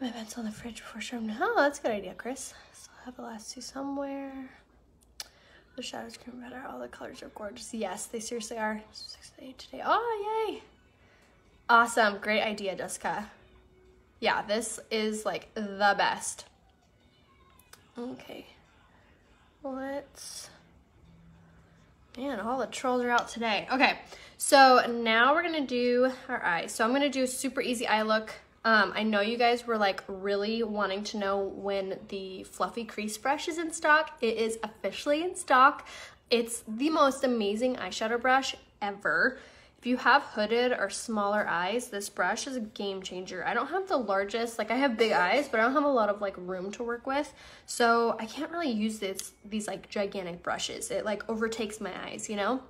My pencil in the fridge before showing. Oh, that's a good idea, Chris. So I'll have the last two somewhere. The shadows can be better. All the colors are gorgeous. Yes, they seriously are. 6 to 8 today. Oh, yay. Awesome. Great idea, Jessica. Yeah, this is like the best. Okay. Let's... Man, all the trolls are out today. Okay, so now we're going to do our eyes. So I'm going to do a super easy eye look. I know you guys were like really wanting to know when the fluffy crease brush is in stock. It is officially in stock. It's the most amazing eyeshadow brush ever. If you have hooded or smaller eyes, this brush is a game changer. I don't have the largest, like I have big eyes, but I don't have a lot of like room to work with. So I can't really use these like gigantic brushes. It like overtakes my eyes, you know?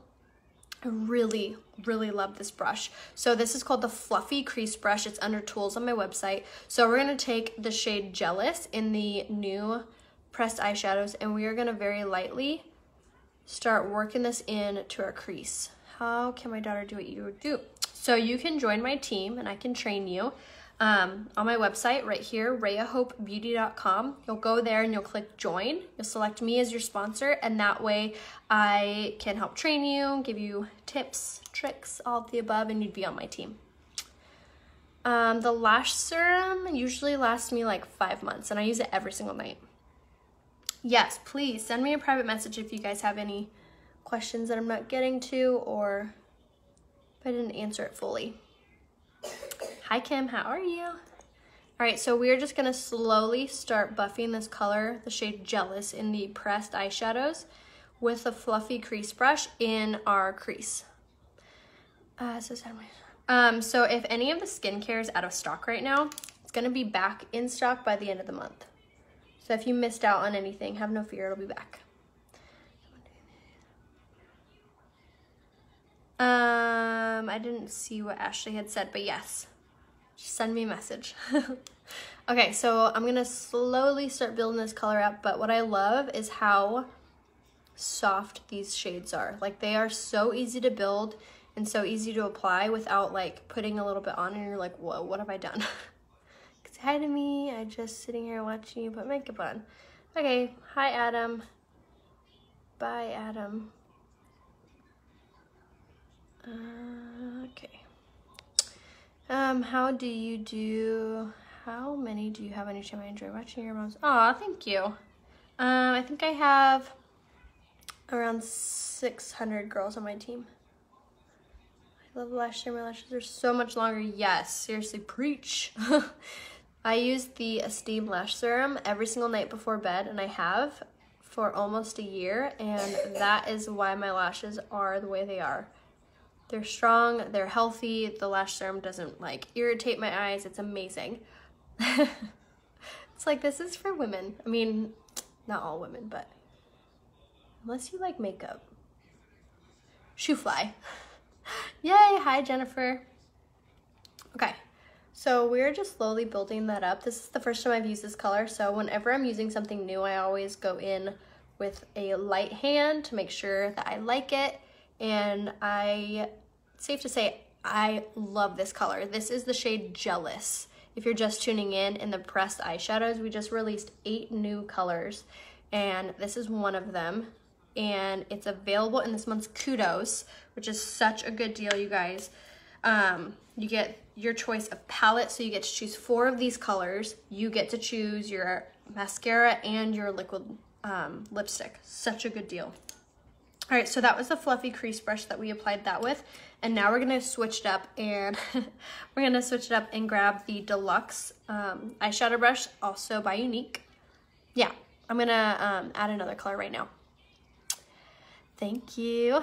I really, really love this brush. So this is called the Fluffy Crease Brush. It's under tools on my website. So we're gonna take the shade Jealous in the new pressed eyeshadows, and we are gonna very lightly start working this in to our crease. How can my daughter do what you do? So you can join my team and I can train you. On my website right here, rayahopebeauty.com. You'll go there and you'll click join. You'll select me as your sponsor, and that way I can help train you, give you tips, tricks, all of the above, and you'd be on my team. The lash serum usually lasts me like 5 months, and I use it every single night. Yes, please send me a private message if you guys have any questions that I'm not getting to, or if I didn't answer it fully. Hi Kim, how are you? All right, so we're just gonna slowly start buffing this color, the shade Jealous, in the pressed eyeshadows with a fluffy crease brush in our crease. So if any of the skincare is out of stock right now, it's gonna be back in stock by the end of the month. So if you missed out on anything, have no fear, it'll be back. I didn't see what Ashley had said, but yes. Just send me a message. Okay, so I'm gonna slowly start building this color up, but what I love is how soft these shades are. Like, they are so easy to build and so easy to apply without like putting a little bit on and you're like, whoa, what have I done? Say hi to me. I'm just sitting here watching you put makeup on. Okay, hi Adam. Bye Adam. Okay. How many do you have on your channel? I enjoy watching your moms. Aw, thank you. I think I have around 600 girls on my team. I love the lash serum. My lashes are so much longer. Yes, seriously, preach. I use the Esteem Lash Serum every single night before bed, and I have for almost a year, and that is why my lashes are the way they are. They're strong, they're healthy, the lash serum doesn't like irritate my eyes, it's amazing. It's like, this is for women. I mean, not all women, but unless you like makeup. Shoe fly. Yay, hi Jennifer. Okay, so we're just slowly building that up. This is the first time I've used this color, so whenever I'm using something new, I always go in with a light hand to make sure that I like it. And safe to say, I love this color. This is the shade Jealous. If you're just tuning in the pressed eyeshadows, we just released 8 new colors, and this is one of them. And it's available in this month's Kudos, which is such a good deal, you guys. You get your choice of palette, so you get to choose 4 of these colors. You get to choose your mascara and your liquid lipstick. Such a good deal. All right, so that was the fluffy crease brush that we applied that with. And now we're gonna switch it up and grab the deluxe eyeshadow brush, also by Unique. Yeah, I'm gonna add another color right now. Thank you.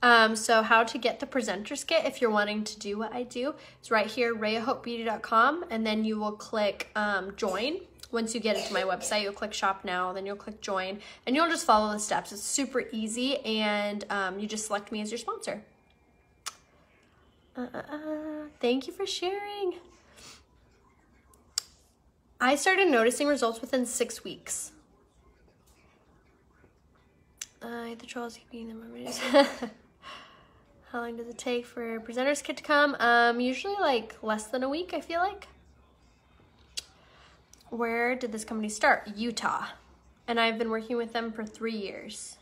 So how to get the presenter's kit if you're wanting to do what I do is right here, rayahopebeauty.com, and then you will click join. Once you get into my website, you'll click shop now, then you'll click join, and you'll just follow the steps. It's super easy, and you just select me as your sponsor. Thank you for sharing. I started noticing results within 6 weeks. The trolls keeping them remedies. How long does it take for a presenter's kit to come? Usually like less than a week, I feel like. Where did this company start? Utah. And I've been working with them for 3 years.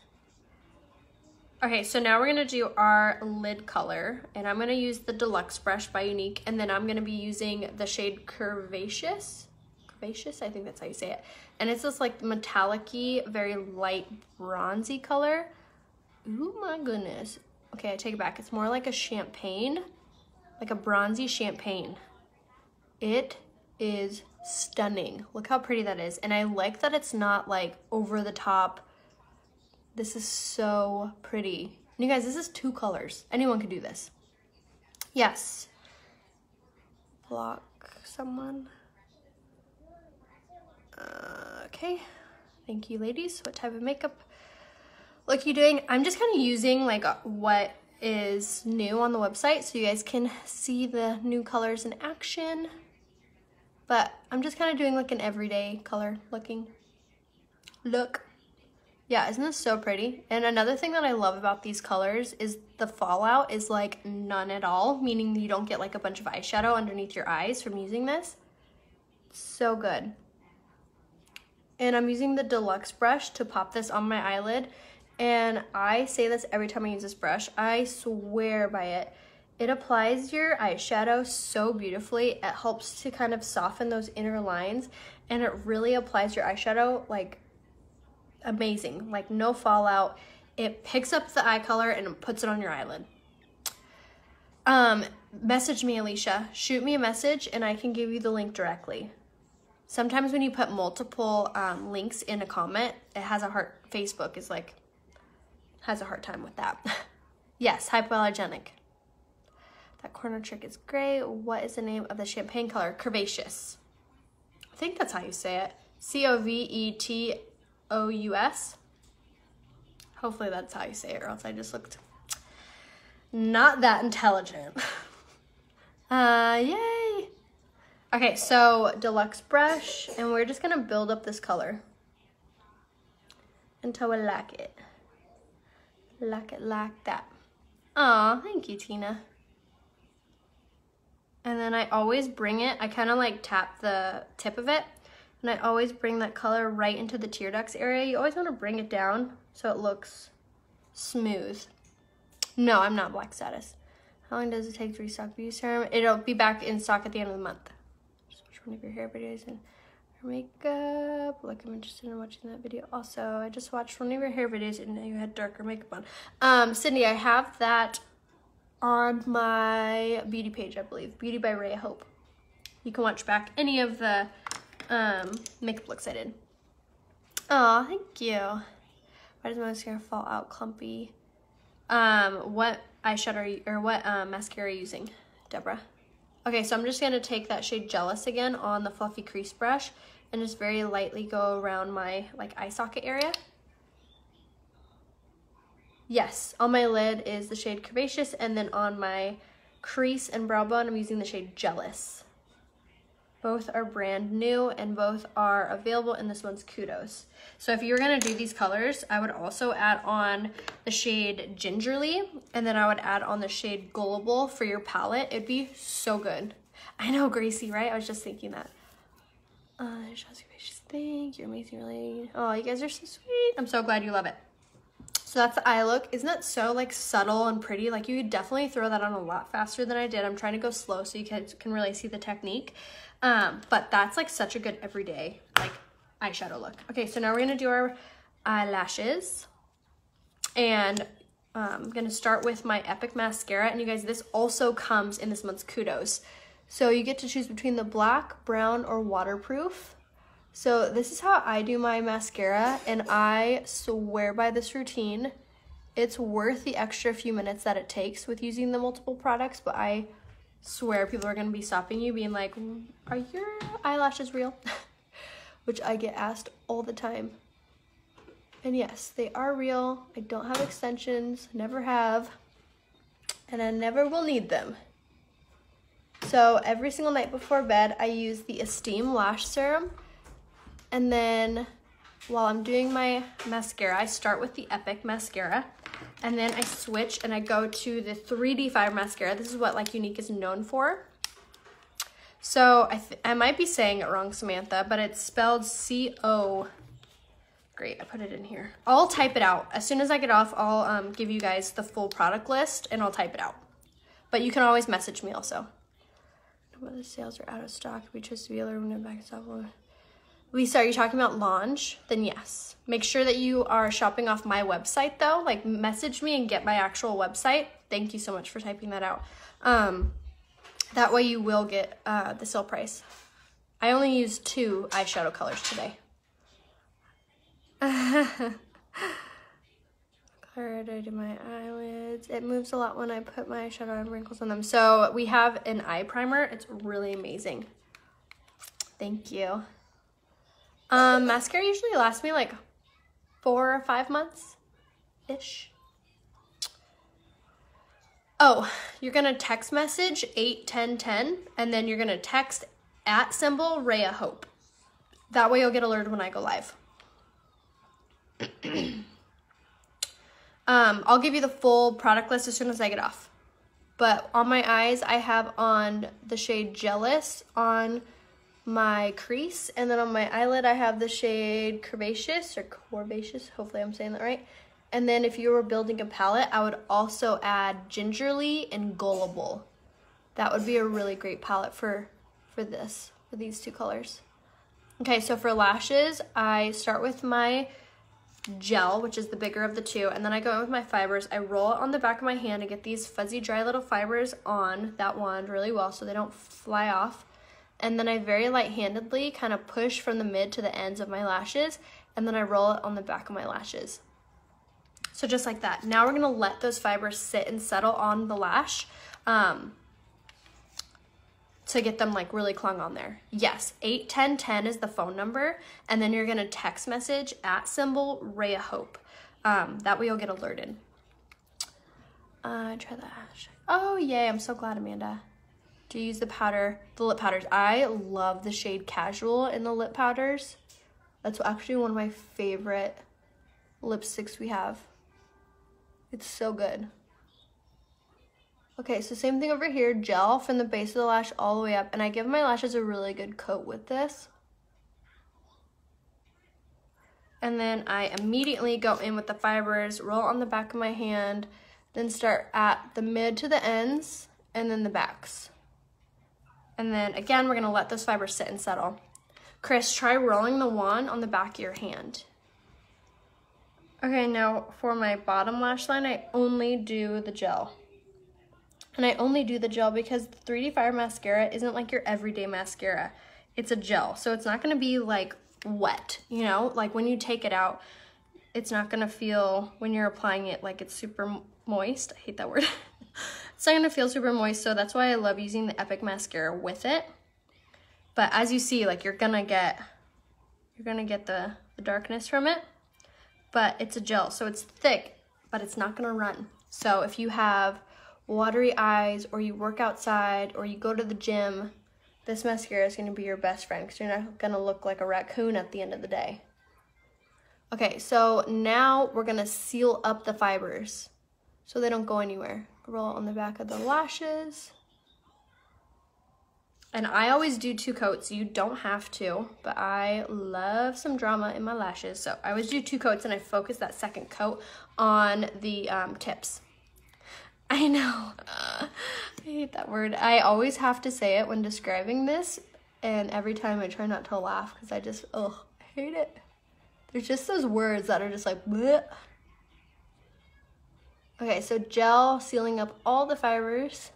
Okay, so now we're gonna do our lid color, and I'm gonna use the Deluxe brush by Unique, and then I'm gonna be using the shade Curvaceous. Curvaceous, I think that's how you say it. And it's this like metallic-y, very light bronzy color. Ooh my goodness. Okay, I take it back. It's more like a champagne, like a bronzy champagne. It is stunning. Look how pretty that is. And I like that it's not like over the top. This is so pretty. And you guys, this is 2 colors. Anyone can do this. Yes. Block someone. Okay. Thank you, ladies. What type of makeup look you doing? I'm just kind of using like what is new on the website so you guys can see the new colors in action. But I'm just kind of doing like an everyday color looking look. Yeah, isn't this so pretty? And another thing that I love about these colors is the fallout is like none at all, meaning you don't get like a bunch of eyeshadow underneath your eyes from using this. So good. And I'm using the Deluxe brush to pop this on my eyelid. And I say this every time I use this brush. I swear by it. It applies your eyeshadow so beautifully. It helps to kind of soften those inner lines. And it really applies your eyeshadow like amazing. Like no fallout. It picks up the eye color and puts it on your eyelid. Message me, Alicia. Shoot me a message and I can give you the link directly. Sometimes when you put multiple links in a comment, it has a hard, Facebook is like, has a hard time with that. Yes, hypoallergenic. That corner trick is great. What is the name of the champagne color? Curvaceous. I think that's how you say it. Covetous. Hopefully that's how you say it, or else I just looked not that intelligent. Yay. Okay, so Deluxe brush, and we're just gonna build up this color until we like it. Like it like that. Aw, thank you, Tina. And then I always bring it, I kind of like tap the tip of it, and I always bring that color right into the tear ducts area. You always want to bring it down so it looks smooth. No, I'm not Black Status. How long does it take to restock Beauty Serum? It'll be back in stock at the end of the month. Just watch one of your hair videos and her makeup. Look, I'm interested in watching that video. Also, I just watched one of your hair videos and you had darker makeup on. Sydney, I have that on my beauty page, I believe. Beauty by Raya Hope. You can watch back any of the makeup looks I did. Aw, thank you. Why does my mascara fall out clumpy? What eyeshadow or what mascara are you using, Deborah? Okay, so I'm just gonna take that shade Jealous again on the fluffy crease brush and just very lightly go around my like eye socket area. Yes, on my lid is the shade Curvaceous, and then on my crease and brow bone, I'm using the shade Jealous. Both are brand new and both are available in this one's Kudos. So if you were gonna do these colors, I would also add on the shade Gingerly, and then I would add on the shade Gullible for your palette. It'd be so good. I know, Gracie, right? I was just thinking that. Thank you, amazing, really. Oh, you guys are so sweet. I'm so glad you love it. So that's the eye look. Isn't that so like subtle and pretty? Like you could definitely throw that on a lot faster than I did. I'm trying to go slow so you guys can really see the technique. But that's like such a good everyday like eyeshadow look. Okay, so now we're gonna do our eyelashes. And I'm gonna start with my Epic mascara. And you guys, this also comes in this month's Kudos. So you get to choose between the black, brown, or waterproof. So this is how I do my mascara, and I swear by this routine. It's worth the extra few minutes that it takes with using the multiple products, but I swear people are gonna be stopping you being like, are your eyelashes real? Which I get asked all the time. And yes, they are real. I don't have extensions, never have, and I never will need them. So every single night before bed, I use the Esteem Lash Serum. And then while I'm doing my mascara, I start with the Epic Mascara. And then I switch and I go to the 3D Fire Mascara. This is what like Unique is known for. So I might be saying it wrong, Samantha, but it's spelled C-O. Great, I put it in here. I'll type it out. As soon as I get off, I'll give you guys the full product list and I'll type it out. But you can always message me also. Whether sales are out of stock, we chose to be able to back stock. Lisa, are you talking about launch? Then yes. Make sure that you are shopping off my website though. Like message me and get my actual website. Thank you so much for typing that out. That way you will get the sale price. I only used 2 eyeshadow colors today. Where did I do my eyelids? It moves a lot when I put my eyeshadow and wrinkles on them. So we have an eye primer. It's really amazing. Thank you. Mascara usually lasts me like 4 or 5 months-ish. Oh, you're gonna text message 81010 and then you're gonna text @ Raya Hope. That way you'll get alerted when I go live. I'll give you the full product list as soon as I get off. But on my eyes, I have on the shade Jealous on my crease, and then on my eyelid, I have the shade Curvaceous or Corvaceous. Hopefully I'm saying that right. And then if you were building a palette, I would also add Gingerly and Gullible. That would be a really great palette for these 2 colors. Okay, so for lashes, I start with my gel, which is the bigger of the 2, and then I go in with my fibers. I roll it on the back of my hand to get these fuzzy, dry little fibers on that wand really well so they don't fly off. And then I very light-handedly kind of push from the mid to the ends of my lashes, and then I roll it on the back of my lashes. So just like that. Now we're gonna let those fibers sit and settle on the lash to get them like really clung on there. Yes, 81010 is the phone number, and then you're gonna text message @ Raya Hope. That way you'll get alerted. Try the ash. Oh yay, I'm so glad, Amanda. Do you use the powder, the lip powders? I love the shade Casual in the lip powders. That's actually one of my favorite lipsticks we have. It's so good. Okay, so same thing over here, gel from the base of the lash all the way up, and I give my lashes a really good coat with this. And then I immediately go in with the fibers, roll on the back of my hand, then start at the mid to the ends, and then the backs. And then again, we're gonna let those fibers sit and settle. Chris, try rolling the wand on the back of your hand. Okay, now for my bottom lash line, I only do the gel. And I only do the gel because the 3D Fire Mascara isn't like your everyday mascara. It's a gel, so it's not gonna be like wet, you know? Like when you take it out, it's not gonna feel, when you're applying it, like it's super moist. I hate that word. It's not gonna feel super moist, so that's why I love using the Epic Mascara with it. But as you see, like you're gonna get the darkness from it, but it's a gel, so it's thick, but it's not gonna run. So if you have watery eyes, or you work outside, or you go to the gym, this mascara is gonna be your best friend because you're not gonna look like a raccoon at the end of the day. Okay, so now we're gonna seal up the fibers so they don't go anywhere. Roll it on the back of the lashes. And I always do 2 coats. You don't have to, but I love some drama in my lashes. So I always do 2 coats and I focus that second coat on the tips. I know, I hate that word. I always have to say it when describing this, and every time I try not to laugh because I just, I hate it. There's just those words that are just like, bleh. Okay, so gel sealing up all the fibers,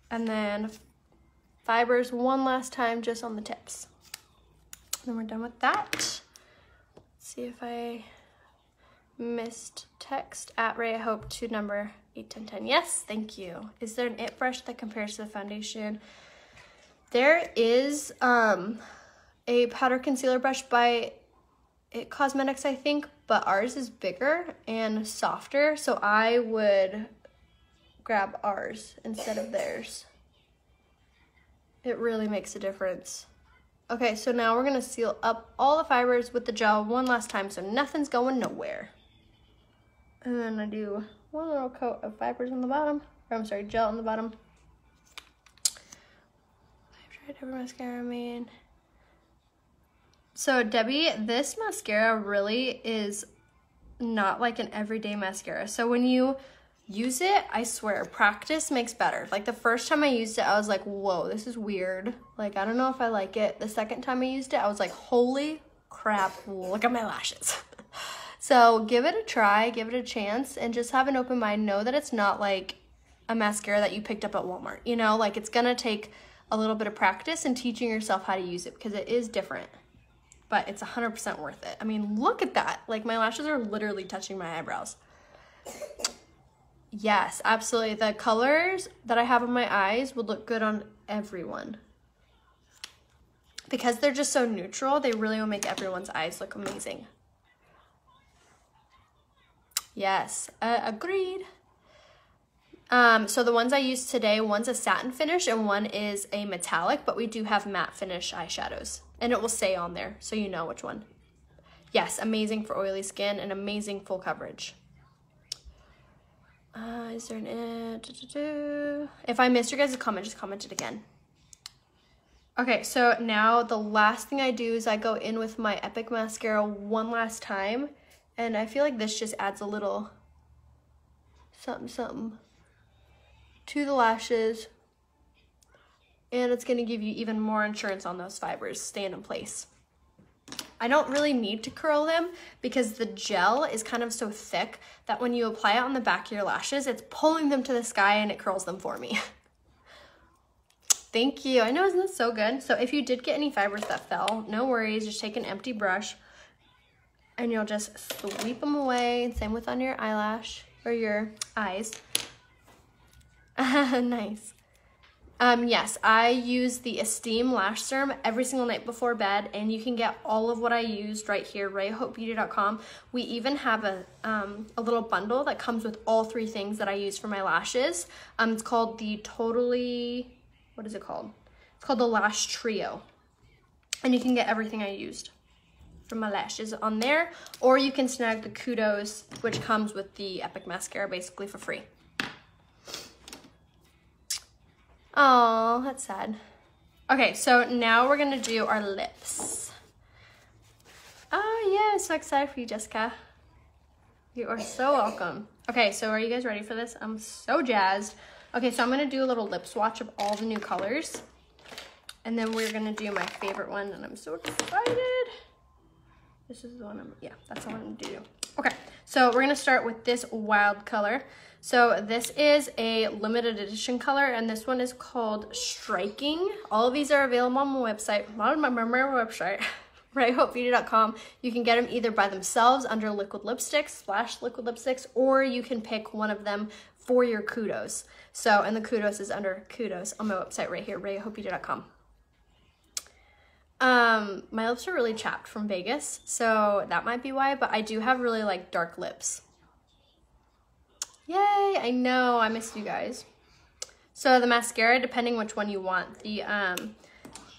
and then fibers one last time just on the tips. Then we're done with that. Let's see if I missed text @ Raya Hope to number 81010. Yes, thank you. Is there an IT brush that compares to the foundation? There is a powder concealer brush by IT Cosmetics, I think, but ours is bigger and softer, so I would grab ours instead of theirs. It really makes a difference. Okay, so now we're gonna seal up all the fibers with the gel one last time so nothing's going nowhere. And then I do one little coat of fibers on the bottom, or I'm sorry, gel on the bottom. I've tried every mascara I made. So Debbie, this mascara really is not like an everyday mascara. So when you use it, I swear, practice makes better. Like the first time I used it, I was like, whoa, this is weird. Like, I don't know if I like it. The second time I used it, I was like, holy crap, look at my lashes. So give it a try, give it a chance, and just have an open mind. Know that it's not like a mascara that you picked up at Walmart. You know, like it's gonna take a little bit of practice and teaching yourself how to use it because it is different. But it's 100% worth it. I mean, look at that. Like my lashes are literally touching my eyebrows. Yes, absolutely. The colors that I have on my eyes would look good on everyone. Because they're just so neutral, they really will make everyone's eyes look amazing. Yes, agreed. So the ones I used today, one's a satin finish and one is a metallic, but we do have matte finish eyeshadows. And it will say on there, so you know which one. Yes, amazing for oily skin and amazing full coverage. Is there an If I missed your guys' comment, just comment it again. Okay, so now the last thing I do is I go in with my Epic mascara one last time. And I feel like this just adds a little something to the lashes. And it's gonna give you even more insurance on those fibers staying in place. I don't really need to curl them because the gel is kind of so thick that when you apply it on the back of your lashes, it's pulling them to the sky and it curls them for me. Thank you. I know, isn't this so good? So if you did get any fibers that fell, no worries. Just take an empty brush and you'll just sweep them away. Same with on your eyelash or your eyes. Nice. Yes, I use the Esteem Lash Serum every single night before bed, and you can get all of what I used right here, RayaHopeBeauty.com. We even have a little bundle that comes with all 3 things that I use for my lashes. It's called the what is it called? It's called the Lash Trio. And you can get everything I used for my lashes on there, or you can snag the Kudos, which comes with the Epic Mascara basically for free. Oh, that's sad. Okay, so now we're gonna do our lips. Oh yeah, so excited for you, Jessica. You are so welcome. Okay, so are you guys ready for this? I'm so jazzed. Okay, so I'm gonna do a little lip swatch of all the new colors. And then we're gonna do my favorite one, and I'm so excited. This is the one that's the one I'm gonna do. Okay, so we're gonna start with this wild color. So this is a limited edition color, and this one is called Striking. All of these are available on my website, RayaHopeBeauty.com. You can get them either by themselves under liquid lipsticks, /liquid lipsticks, or you can pick one of them for your Kudos. So, and the Kudos is under Kudos on my website right here, RayaHopeBeauty.com. My lips are really chapped from Vegas, so that might be why, but I do have really like dark lips. Yay, I know, I missed you guys. So the mascara, depending which one you want, the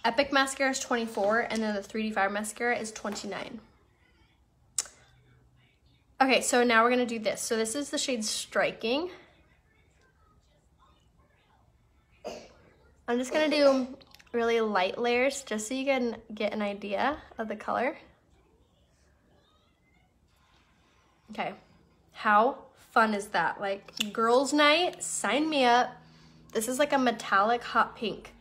Epic mascara is $24, and then the 3D Fire mascara is $29. Okay, so now we're gonna do this. So this is the shade Striking. I'm just gonna do really light layers just so you can get an idea of the color. Okay, how fun is that? Like girls' night, sign me up. This is like a metallic hot pink.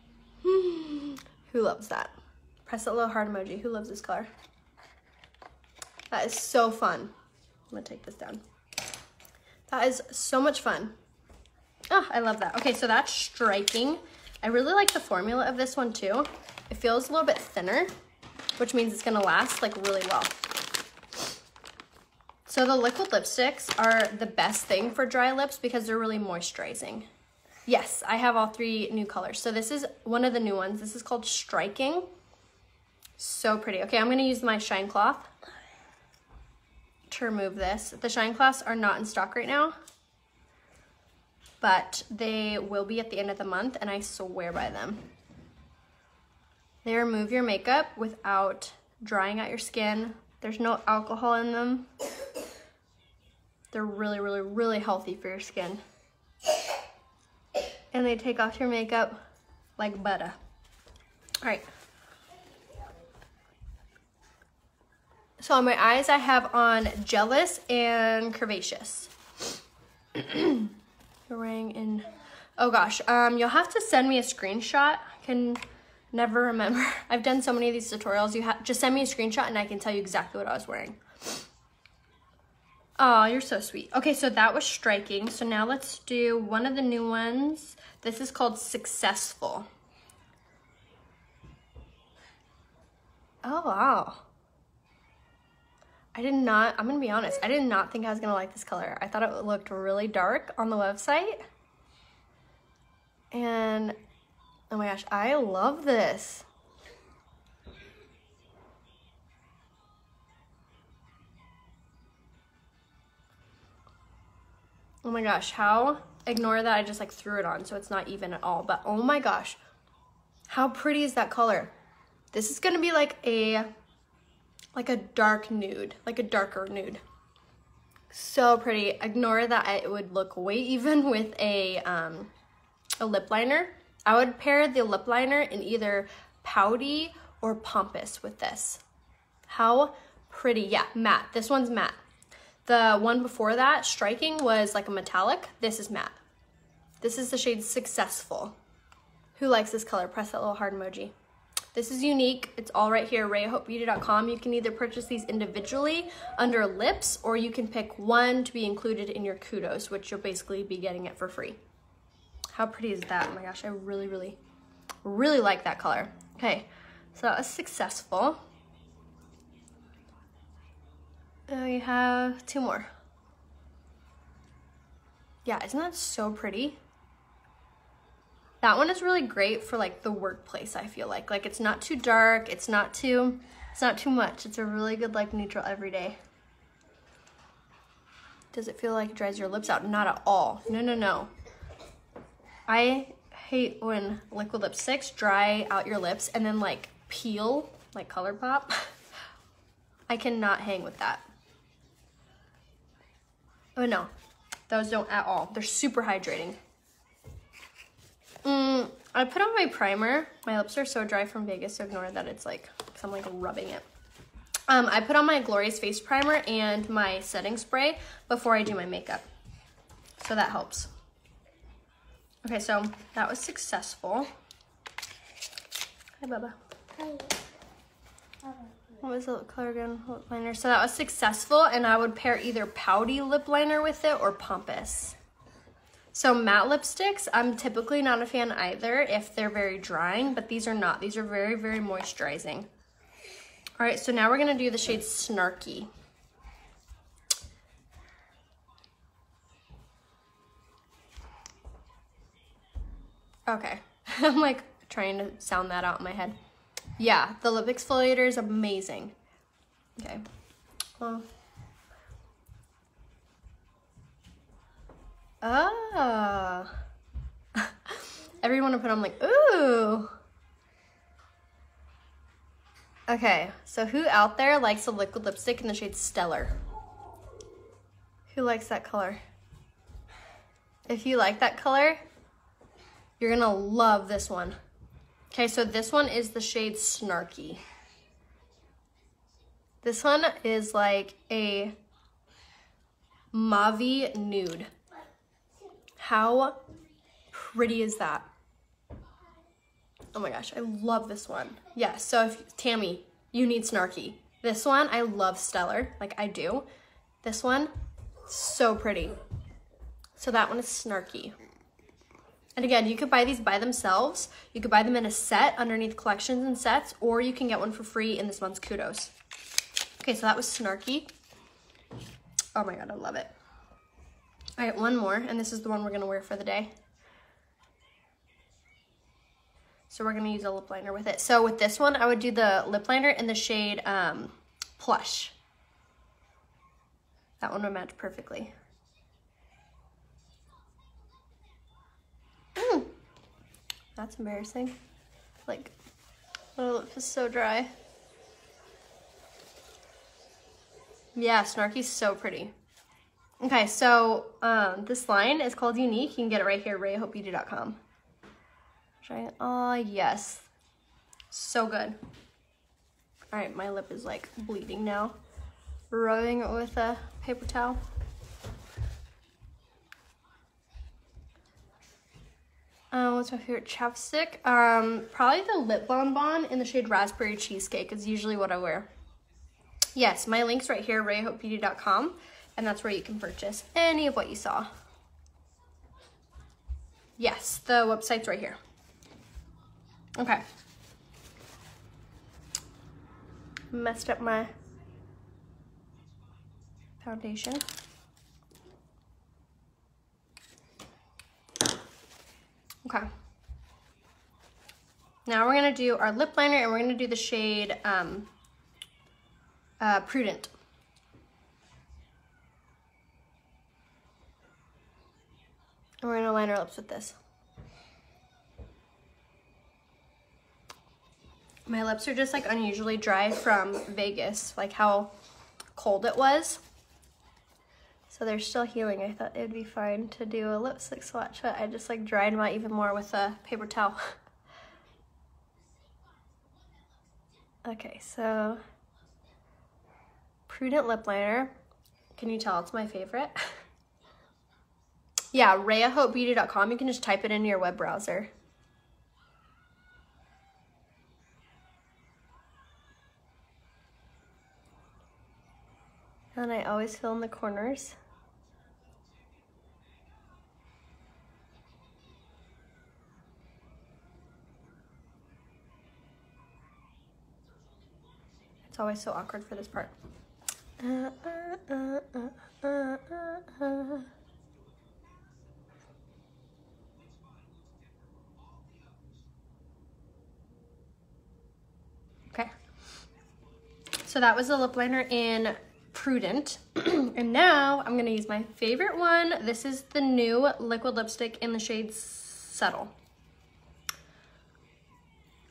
Who loves that? Press that little heart emoji. Who loves this color? That is so fun. I'm gonna take this down. That is so much fun. Oh, I love that. Okay, so that's Striking. I really like the formula of this one too. It feels a little bit thinner, which means it's gonna last like really well. So the liquid lipsticks are the best thing for dry lips because they're really moisturizing. Yes, I have all 3 new colors. So this is one of the new ones. This is called Striking. So pretty. Okay, I'm gonna use my Shine Cloth to remove this. The Shine Cloths are not in stock right now, but they will be at the end of the month, and I swear by them. They remove your makeup without drying out your skin. There's no alcohol in them. They're really, really, really healthy for your skin. And they take off your makeup like butter. All right. So on my eyes, I have on Jealous and Curvaceous. You're wearing in, oh gosh, you'll have to send me a screenshot. I can never remember. I've done so many of these tutorials. Just send me a screenshot and I can tell you exactly what I was wearing. Oh, you're so sweet. Okay, so that was striking. So now let's do one of the new ones. This is called Successful. Oh, wow. I'm gonna be honest, I did not think I was gonna like this color. I thought it looked really dark on the website. And, oh my gosh, I love this. Oh my gosh, ignore that I just like threw it on so it's not even at all. But oh my gosh, how pretty is that color? This is gonna be like a dark nude, like a darker nude. So pretty. Ignore that it would look way even with a lip liner. I would pair the lip liner in either pouty or pompous with this. How pretty. Yeah, matte. This one's matte. The one before that, striking, was like a metallic. This is matte. This is the shade Successful. Who likes this color? Press that little heart emoji. This is unique. It's all right here, RayaHopeBeauty.com. You can either purchase these individually under lips, or you can pick one to be included in your kudos, which you'll basically be getting it for free. How pretty is that? Oh my gosh, I really, really, really like that color. Okay, so that was Successful. We have two more. Yeah, isn't that so pretty? That one is really great for like the workplace, I feel like. Like it's not too dark, it's not too much. It's a really good like neutral everyday. Does it feel like it dries your lips out? Not at all. No, no, no. I hate when liquid lipsticks dry out your lips and then like peel, like ColourPop. I cannot hang with that. Oh no, those don't at all. They're super hydrating. I put on my primer. My lips are so dry from Vegas, so ignore that it's like, cause I'm like rubbing it. I put on my Glorious Face Primer and my setting spray before I do my makeup. So that helps. Okay, so that was Successful. Hi, Bubba. Hi. What was the lip color again? Lip liner. So that was Successful, and I would pair either pouty lip liner with it or pompous. So matte lipsticks, I'm typically not a fan either if they're very drying, but these are not. These are very, very moisturizing. All right, so now we're gonna do the shade Snarky. Okay, I'm like trying to sound that out in my head. Yeah, the lip exfoliator is amazing. Okay, well. Oh. Everyone to put on like, ooh. Okay, so who out there likes a liquid lipstick in the shade Stellar? Who likes that color? If you like that color, you're gonna love this one. Okay, so this one is the shade Snarky. This one is like a mauve nude. How pretty is that? Oh my gosh, I love this one. Yeah, so if Tammy, you need Snarky. This one, I love Stellar, like I do. This one, so pretty. So that one is Snarky. And again, you could buy these by themselves. You could buy them in a set underneath collections and sets, or you can get one for free in this month's Kudos. Okay, so that was Snarky. Oh my God, I love it. All right, one more, and this is the one we're gonna wear for the day. So we're gonna use a lip liner with it. So with this one, I would do the lip liner in the shade Plush. That one would match perfectly. That's embarrassing. Like, My lip is so dry. Yeah, Snarky's so pretty. Okay, so this line is called Unique. You can get it right here, rayahopebeauty.com. Oh, yes. So good. All right, my lip is like bleeding now. Rubbing it with a paper towel. What's my favorite chapstick? Probably the Lip Bonbon in the shade Raspberry Cheesecake is usually what I wear. Yes, my link's right here, rayahopebeauty.com, and that's where you can purchase any of what you saw. Yes, the website's right here. Okay. Messed up my foundation. Okay. Now we're gonna do our lip liner, and we're gonna do the shade Prudent. And we're gonna line our lips with this. My lips are just like unusually dry from Vegas, like how cold it was. So they're still healing. I thought it'd be fine to do a lipstick swatch, but I just like dried them out even more with a paper towel. Okay, so Prudent lip liner. Can you tell it's my favorite? Yeah, rayahopebeauty.com. You can just type it into your web browser. And I always fill in the corners. It's always so awkward for this part. Okay. So that was the lip liner in Prudent. And now I'm gonna use my favorite one. This is the new liquid lipstick in the shade Subtle.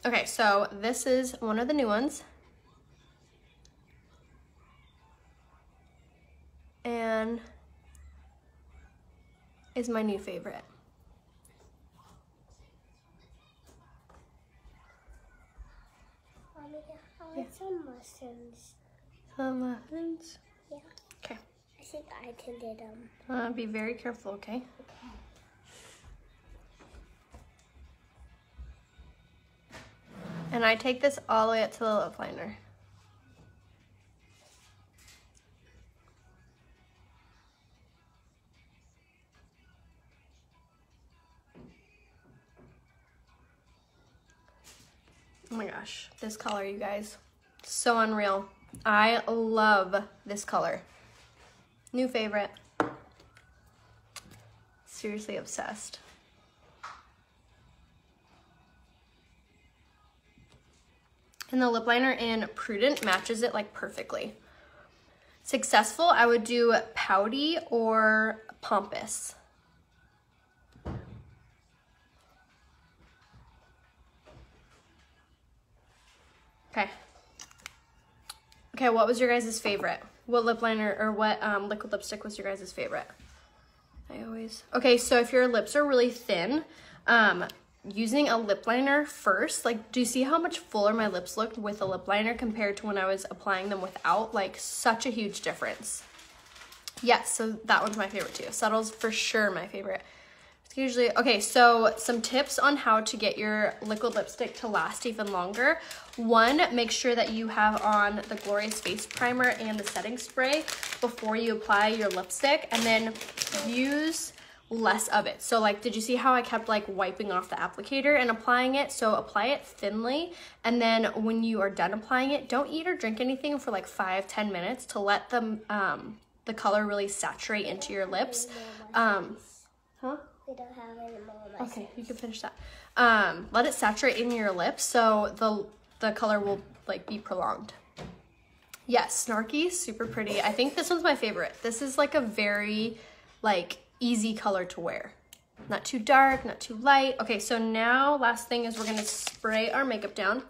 Okay, so this is one of the new ones. And is my new favorite. Mommy, I want some muffins. Some muffins? Yeah. Okay. I think I can do them. Be very careful, okay? And I take this all the way up to the lip liner. Oh my gosh, this color, you guys, so unreal. I love this color. New favorite. Seriously obsessed. And the lip liner in Prudent matches it like perfectly. Successful, I would do pouty or pompous. Okay. Okay, what was your guys' favorite? What lip liner or what liquid lipstick was your guys' favorite? Okay, so if your lips are really thin, using a lip liner first, like, do you see how much fuller my lips looked with a lip liner compared to when I was applying them without? Like, such a huge difference. Yes, so that one's my favorite too. Subtle's for sure my favorite. Usually, okay, so some tips on how to get your liquid lipstick to last even longer. One, make sure that you have on the Glorious Face Primer and the setting spray before you apply your lipstick, and then use less of it. So like, did you see how I kept like wiping off the applicator and applying it? So apply it thinly, and then when you are done applying it, don't eat or drink anything for like 5-10 minutes to let the color really saturate into your lips. Huh? We don't have any more. Okay, you can finish that. Let it saturate in your lips so the color will like be prolonged. Yes, Snarky, super pretty. I think this one's my favorite. This is like a very like easy color to wear. Not too dark, not too light. Okay, so now last thing is we're gonna spray our makeup down.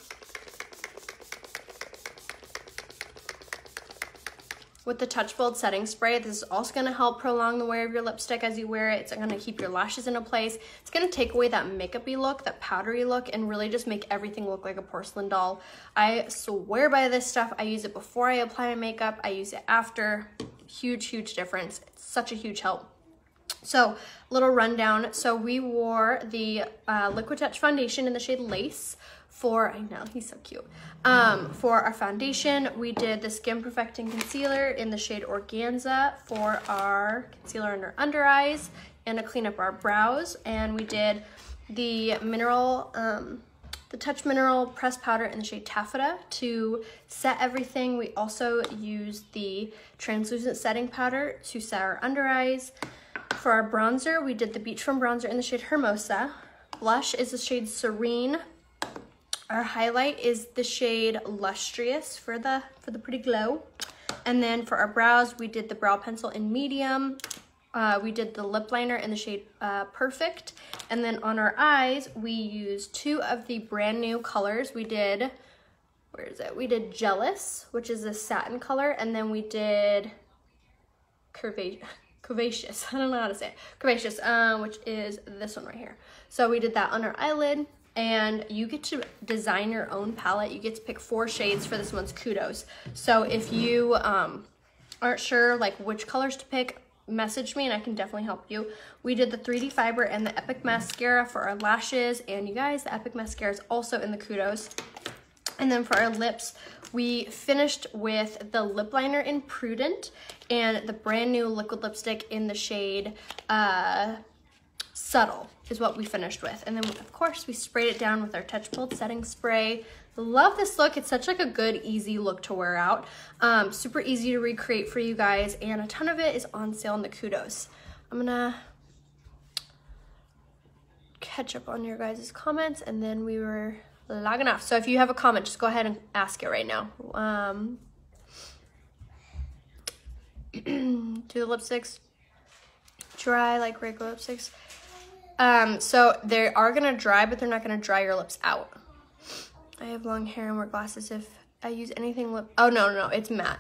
with the Touch Bold setting spray. This is also going to help prolong the wear of your lipstick as you wear it. It's going to keep your lashes in a place. It's going to take away that makeup-y look, that powdery look, and really just make everything look like a porcelain doll. I swear by this stuff. I use it before I apply my makeup. I use it after. Huge, huge difference. It's such a huge help. So, little rundown. So we wore the Liquid Touch foundation in the shade Lace. I know, he's so cute. For our foundation, we did the Skin Perfecting Concealer in the shade Organza for our concealer under eyes and to clean up our brows. And we did the mineral, the Touch Mineral Pressed Powder in the shade Taffeta to set everything. We also used the translucent setting powder to set our under eyes. For our bronzer, we did the Beachfront bronzer in the shade Hermosa. Blush is the shade Serene. Our highlight is the shade Lustrous for the pretty glow. And then for our brows, we did the brow pencil in medium. We did the lip liner in the shade Perfect. And then on our eyes, we used 2 of the brand new colors. We did, where is it? We did Jealous, which is a satin color. And then we did Covetous, I don't know how to say it. Covetous, which is this one right here. So we did that on our eyelid. And you get to design your own palette. You get to pick 4 shades for this one's Kudos. So if you aren't sure like which colors to pick, message me and I can definitely help you. We did the 3D Fiber and the Epic Mascara for our lashes. And you guys, the Epic Mascara is also in the Kudos. And then for our lips, we finished with the lip liner in Prudent and the brand new liquid lipstick in the shade Subtle is what we finished with. And then of course we sprayed it down with our Touch Bold setting spray. Love this look. It's such like a good, easy look to wear out. Super easy to recreate for you guys, and a ton of it is on sale in the Kudos. I'm gonna catch up on your guys' comments, and then we were logging off. So if you have a comment, just go ahead and ask it right now. Do the lipsticks dry like regular lipsticks? So they are gonna dry, but they're not gonna dry your lips out. I have long hair and wear glasses. If I use anything oh no, it's matte.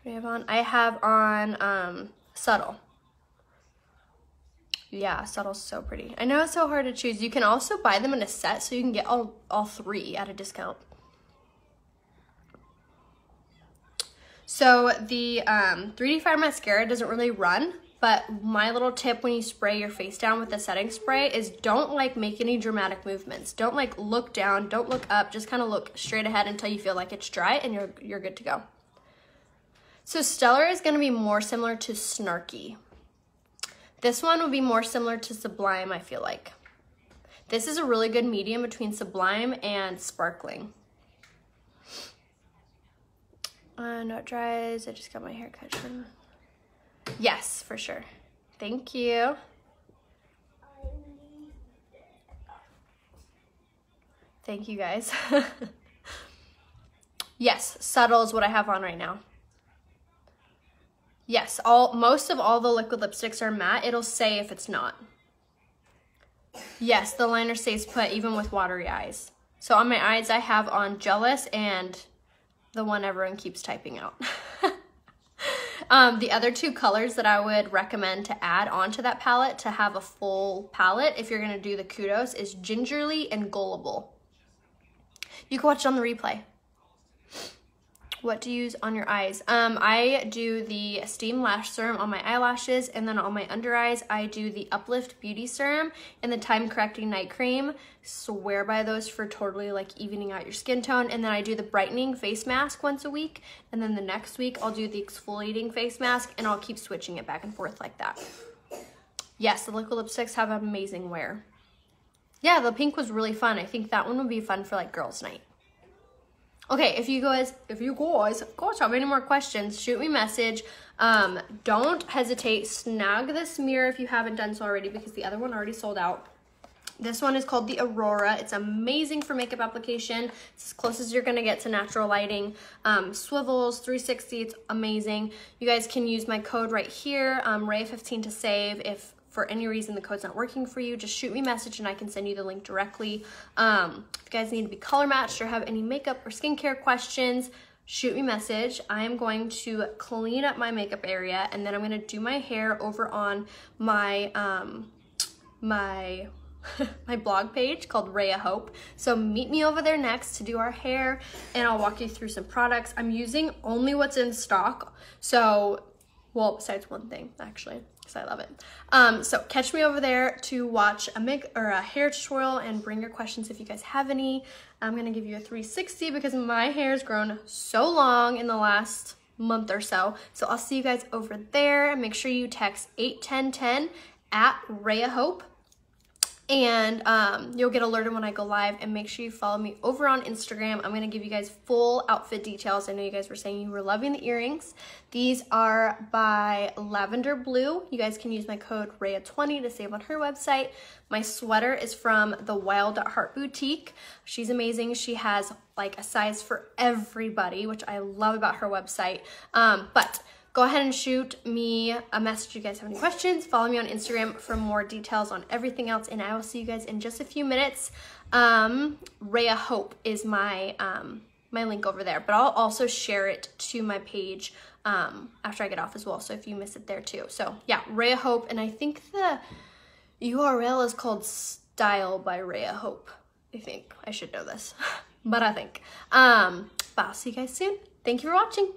What do I have on? I have on Subtle. Yeah, Subtle's so pretty. I know it's so hard to choose. You can also buy them in a set, so you can get all 3 at a discount. So the 3D Fire Mascara doesn't really run, but my little tip when you spray your face down with the setting spray is don't like make any dramatic movements. Don't like look down, don't look up, just kind of look straight ahead until you feel like it's dry and you're good to go. So Stellar is gonna be more similar to Snarky. This one would be more similar to Sublime, I feel like. This is a really good medium between Sublime and Sparkling. No, it dries. I just got my hair cut short. Yes, for sure. Thank you. Thank you, guys. Yes, Subtle is what I have on right now. Yes, most of all the liquid lipsticks are matte. It'll say if it's not. Yes, the liner stays put even with watery eyes. So on my eyes, I have on Jealous and the one everyone keeps typing out. The other 2 colors that I would recommend to add onto that palette to have a full palette if you're gonna do the Kudos is Gingerly and Gullible. You can watch it on the replay. What to use on your eyes? I do the Steam Lash Serum on my eyelashes, and then on my under eyes, I do the Uplift Beauty Serum and the Time Correcting Night Cream. Swear by those for totally like evening out your skin tone. And then I do the Brightening Face Mask once a week, and then the next week I'll do the Exfoliating Face Mask, and I'll keep switching it back and forth like that. Yes, the liquid lipsticks have amazing wear. Yeah, the pink was really fun. I think that one would be fun for like girls' night. Okay, if you guys of course have any more questions, shoot me a message. Don't hesitate, snag this mirror if you haven't done so already, because the other one already sold out. This one is called the Aurora. It's amazing for makeup application. It's as close as you're gonna get to natural lighting. Swivels, 360, it's amazing. You guys can use my code right here, Raya15 to save. If for any reason the code's not working for you, just shoot me a message and I can send you the link directly. If you guys need to be color matched or have any makeup or skincare questions, shoot me a message. I am going to clean up my makeup area, and then I'm gonna do my hair over on my my blog page called Raya Hope. So meet me over there next to do our hair, and I'll walk you through some products. I'm using only what's in stock. So, well, besides one thing actually, because I love it. So catch me over there to watch a hair tutorial and bring your questions if you guys have any. I'm gonna give you a 360 because my hair's grown so long in the last month or so. So I'll see you guys over there. Make sure you text 81010 at Raya Hope, and you'll get alerted when I go live. And make sure you follow me over on Instagram. I'm gonna give you guys full outfit details. I know you guys were saying you were loving the earrings. These are by Lavender Blue. You guys can use my code Raya20 to save on her website. My sweater is from the Wild at Heart Boutique. She's amazing. She has like a size for everybody, which I love about her website. But go ahead and shoot me a message if you guys have any questions. Follow me on Instagram for more details on everything else, and I will see you guys in just a few minutes. Raya Hope is my my link over there, but I'll also share it to my page after I get off as well, so if you miss it there too. So yeah, Raya Hope, and I think the URL is called Style by Raya Hope. I think I should know this, but I think. But I'll see you guys soon. Thank you for watching.